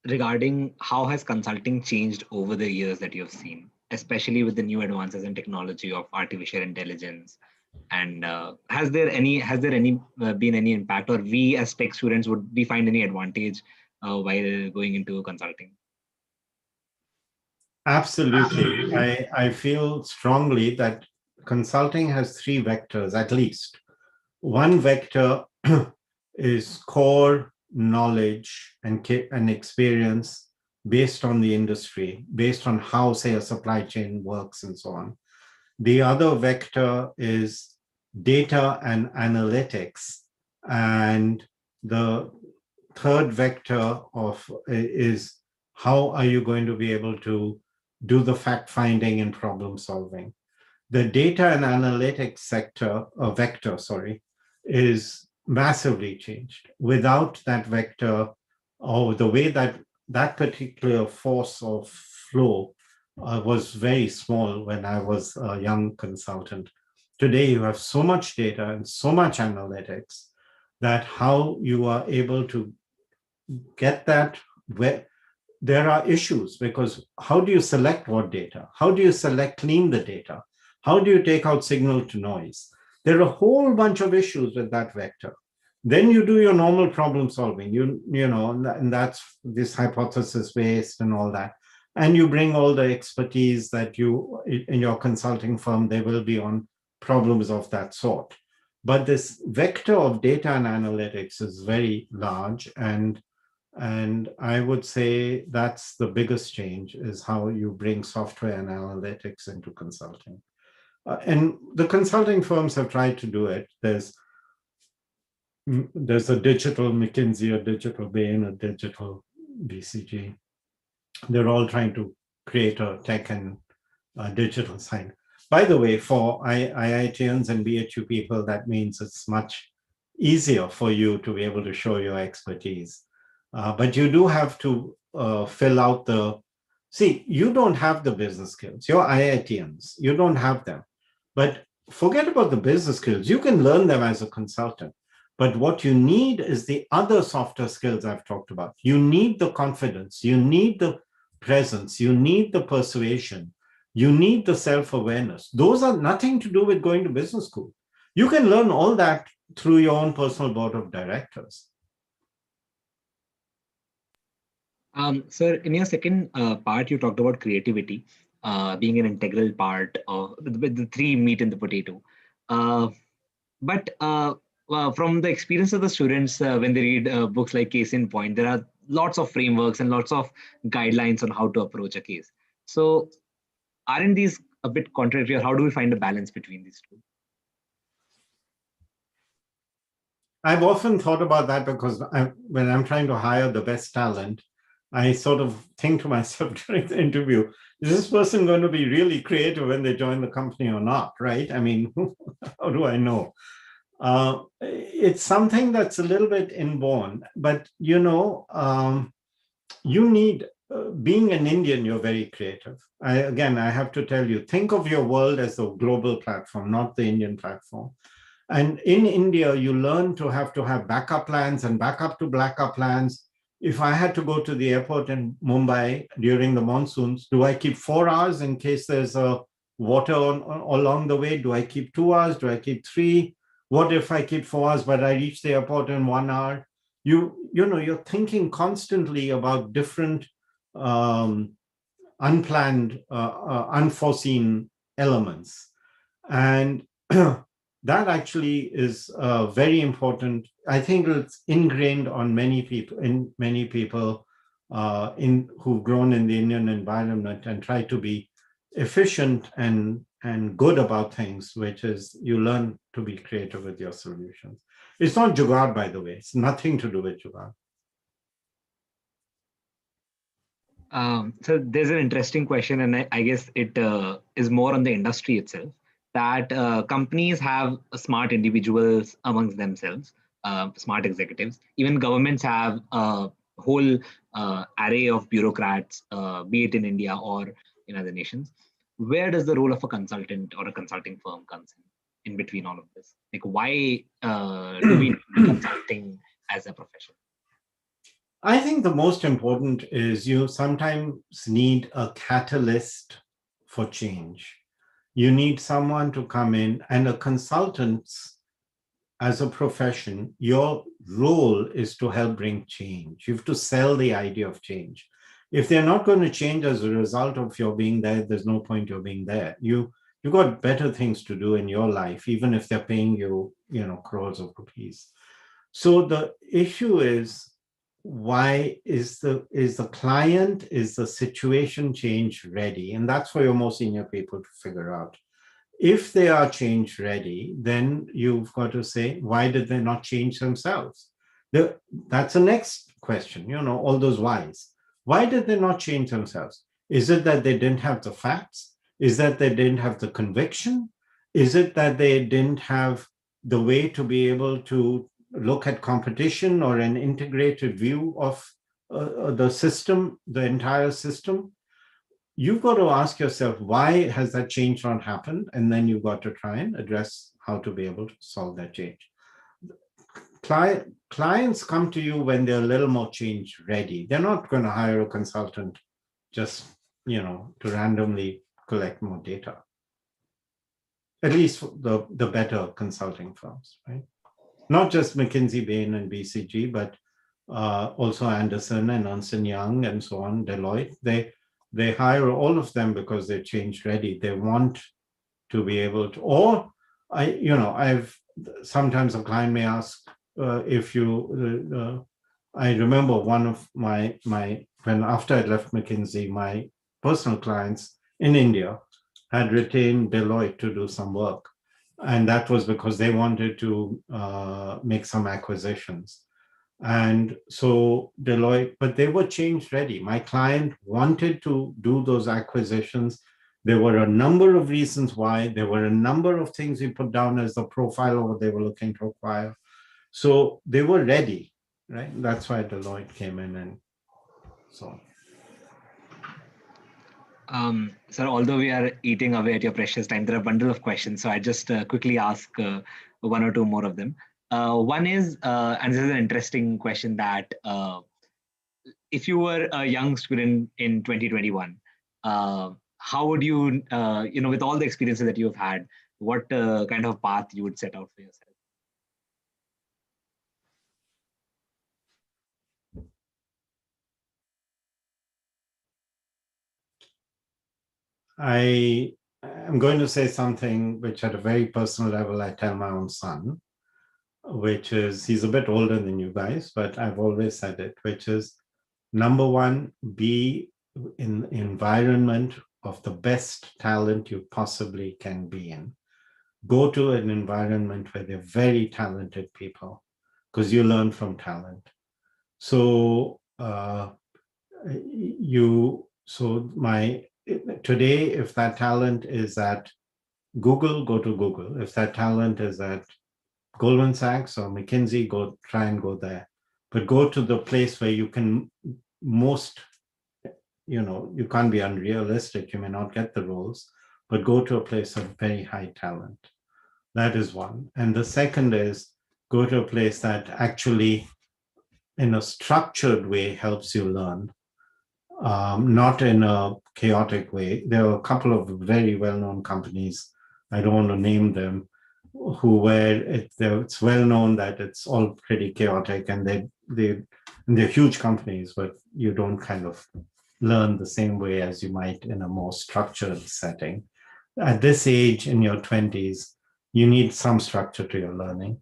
regarding how has consulting changed over the years that you have seen, especially with the new advances in technology of artificial intelligence. And has there been any impact, or we as tech students, would we find any advantage while going into consulting? Absolutely. I feel strongly that consulting has three vectors at least. One vector is core knowledge and experience based on the industry, based on how, say, a supply chain works and so on. The other vector is data and analytics. And the third vector is how are you going to be able to do the fact finding and problem solving. The data and analytics vector, is massively changed. Without that vector, or the way that particular force of flow was very small when I was a young consultant. Today, you have so much data and so much analytics that how you are able to get that, where there are issues, because how do you select what data? How do you clean the data? How do you take out signal to noise? There are a whole bunch of issues with that vector. Then you do your normal problem solving, you know, and that's this hypothesis based and all that. And you bring all the expertise that you, in your consulting firm, they will be on problems of that sort. But this vector of data and analytics is very large, and I would say that's the biggest change, is how you bring software and analytics into consulting. And the consulting firms have tried to do it. There's a digital McKinsey, a digital Bain, a digital BCG. They're all trying to create a tech and digital side. By the way, for IITians and BHU people, that means it's much easier for you to be able to show your expertise. But you do have to fill out you don't have the business skills. You're IITians, you don't have them. But forget about the business skills. You can learn them as a consultant. But what you need is the other softer skills I've talked about. You need the confidence, you need the presence, you need the persuasion, you need the self-awareness. Those are nothing to do with going to business school. You can learn all that through your own personal board of directors. Sir, in your second part, you talked about creativity being an integral part of the three meat in the potato. Uh, but from the experience of the students, when they read books like Case in Point, there are lots of frameworks and lots of guidelines on how to approach a case. So, aren't these a bit contradictory, or how do we find a balance between these two? I've often thought about that because when I'm trying to hire the best talent, I sort of think to myself during the interview, is this person going to be really creative when they join the company or not, right? I mean, how do I know? It's something that's a little bit inborn, but you need, being an Indian, you're very creative. I have to tell you, think of your world as a global platform, not the Indian platform. And in India, you learn to have backup plans and backup to backup plans. If I had to go to the airport in Mumbai during the monsoons, do I keep 4 hours in case there's a water along the way? Do I keep 2 hours? Do I keep three? What if I keep 4 hours, but I reach the airport in 1 hour? You're thinking constantly about different unplanned, unforeseen elements. And that actually is very important. I think it's ingrained on many people, who've grown in the Indian environment and try to be efficient and good about things, which is you learn to be creative with your solutions. It's not jugaad, by the way. It's nothing to do with jugaad. So there's an interesting question, and I guess it is more on the industry itself. That companies have smart individuals amongst themselves, smart executives. Even governments have a whole array of bureaucrats, be it in India or in other nations. Where does the role of a consultant or a consulting firm comes in between all of this? Like, why do we need consulting as a profession? I think the most important is you sometimes need a catalyst for change. You need someone to come in, and a consultant as a profession, your role is to help bring change. You have to sell the idea of change. If they're not going to change as a result of your being there, there's no point your being there. You've got better things to do in your life, even if they're paying you, crores of rupees. So the issue is, why is the client, is the situation change ready? And that's for your more senior people to figure out. If they are change ready, then you've got to say, why did they not change themselves? That's the next question, all those whys. Why did they not change themselves? Is it that they didn't have the facts? Is that they didn't have the conviction? Is it that they didn't have the way to be able to look at competition or an integrated view of the system, the entire system? You've got to ask yourself, why has that change not happened? And then you've got to try and address how to be able to solve that change. Clients come to you when they're a little more change ready. They're not going to hire a consultant just, to randomly collect more data. At least the better consulting firms, right? Not just McKinsey, Bain, and BCG, but also Anderson and Ernst & Young and so on, Deloitte. They hire all of them because they're change ready. They want to be able to, or I've sometimes a client may ask if you, I remember one of my when after I left McKinsey, my personal clients in India had retained Deloitte to do some work. And that was because they wanted to make some acquisitions. And so Deloitte, but they were change ready. My client wanted to do those acquisitions. There were a number of reasons why. There were a number of things we put down as the profile of what they were looking to acquire. So they were ready, right? That's why Deloitte came in and so on. Sir, although we are eating away at your precious time, there are a bundle of questions. So I just quickly ask one or two more of them. One is, and this is an interesting question, that if you were a young student in 2021, how would you, with all the experiences that you've had, what kind of path you would set out for yourself? I'm going to say something which at a very personal level, I tell my own son, which is, he's a bit older than you guys, but I've always said it, which is number one, be in the environment of the best talent you possibly can be in. Go to an environment where they're very talented people, because you learn from talent. So today, if that talent is at Google, go to Google. If that talent is at Goldman Sachs or McKinsey, try and go there. But go to the place where you can you can't be unrealistic. You may not get the roles, but go to a place of very high talent. That is one. And the second is go to a place that actually, in a structured way, helps you learn, not in a chaotic way. There are a couple of very well-known companies, I don't want to name them, where it's well known that it's all pretty chaotic, and they're huge companies, but you don't kind of learn the same way as you might in a more structured setting. At this age, in your 20s, you need some structure to your learning.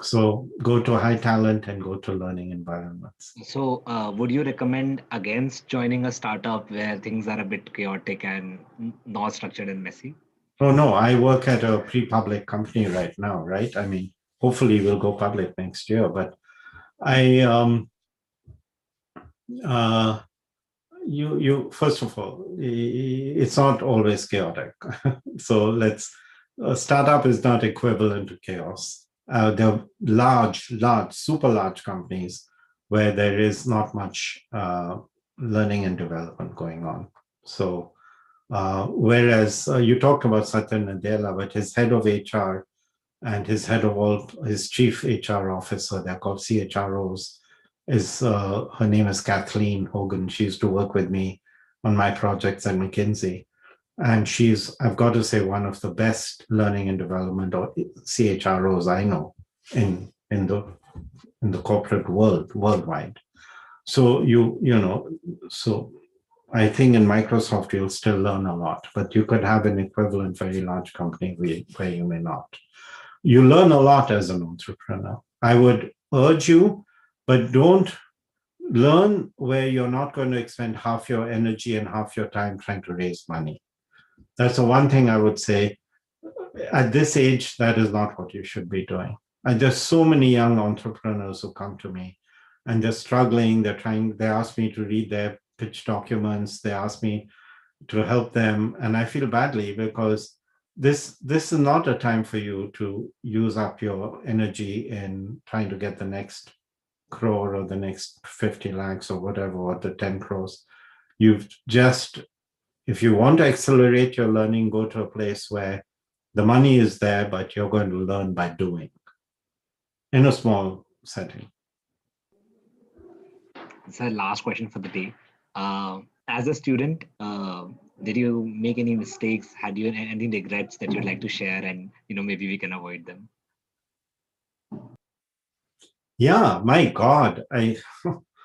So go to high talent and go to learning environments. So would you recommend against joining a startup where things are a bit chaotic and not structured and messy? Oh, no, I work at a pre-public company right now, right? I mean, hopefully we'll go public next year, but you first of all, it's not always chaotic. So startup is not equivalent to chaos. There are large, super large companies where there is not much learning and development going on. So whereas you talked about Satya Nadella, but his head of HR and his chief HR officer, they're called CHROs, her name is Kathleen Hogan. She used to work with me on my projects at McKinsey. And she's, I've got to say, one of the best learning and development or CHROs I know in the corporate world, worldwide. So so I think in Microsoft you'll still learn a lot, but you could have an equivalent very large company where you may not. You learn a lot as an entrepreneur. I would urge you, but don't learn where you're not going to expend half your energy and half your time trying to raise money. That's the one thing I would say. At this age, that is not what you should be doing. And there's so many young entrepreneurs who come to me and they're struggling. They ask me to read their pitch documents. They ask me to help them. And I feel badly because this is not a time for you to use up your energy in trying to get the next crore or the next 50 lakhs or whatever, or the 10 crores. If you want to accelerate your learning, go to a place where the money is there, but you're going to learn by doing in a small setting. It's a last question for the day. As a student, did you make any mistakes? Had you any regrets that you'd like to share, and maybe we can avoid them? Yeah, my God,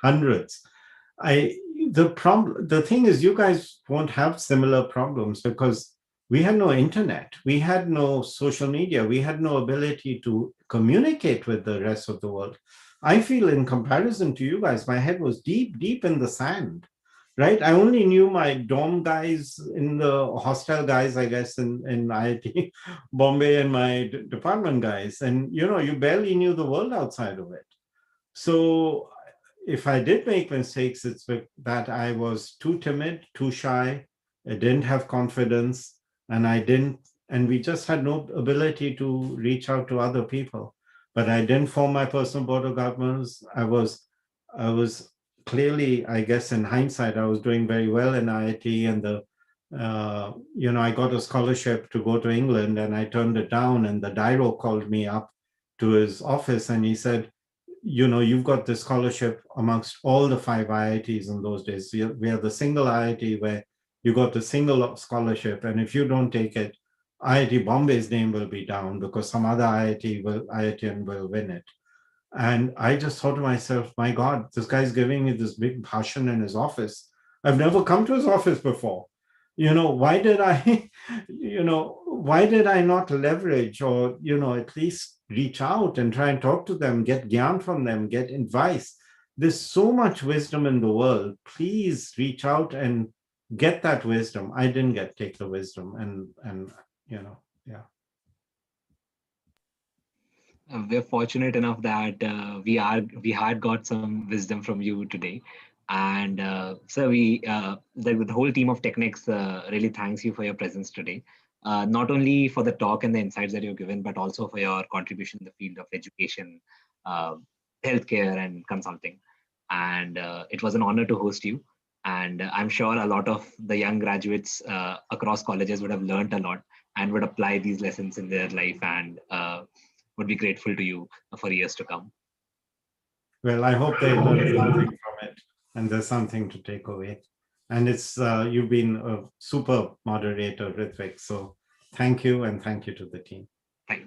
hundreds. The thing is, you guys won't have similar problems because we had no internet, we had no social media, we had no ability to communicate with the rest of the world. I feel in comparison to you guys, my head was deep, deep in the sand, right? I only knew my dorm guys, in the hostel guys, I guess, in IIT Bombay, and my department guys. And, you barely knew the world outside of it. So if I did make mistakes, it's that I was too timid, too shy, I didn't have confidence, and we just had no ability to reach out to other people. But I didn't form my personal board of governors. I was clearly, I guess in hindsight, I was doing very well in IIT, and I got a scholarship to go to England, and I turned it down, and the Dairo called me up to his office, and he said, you've got this scholarship amongst all the 5 IITs in those days. We are the single IIT where you got the single scholarship, and if you don't take it, IIT Bombay's name will be down because some other IITian will win it. And I just thought to myself, my God, this guy's giving me this big bhashan in his office. I've never come to his office before. why did I, why did I not leverage or, at least reach out and try and talk to them, get gyan from them, get advice? There's so much wisdom in the world. Please reach out and get that wisdom. I didn't take the wisdom, and yeah. We're fortunate enough that we had got some wisdom from you today, and so the whole team of Technex really thanks you for your presence today. Not only for the talk and the insights that you've given, but also for your contribution in the field of education, uh, healthcare, and consulting. And it was an honor to host you. And I'm sure a lot of the young graduates across colleges would have learned a lot and would apply these lessons in their life, and would be grateful to you for years to come. Well, I hope they learned something from it and there's something to take away. And it's you've been a super moderator, Ritvik. So thank you, and thank you to the team.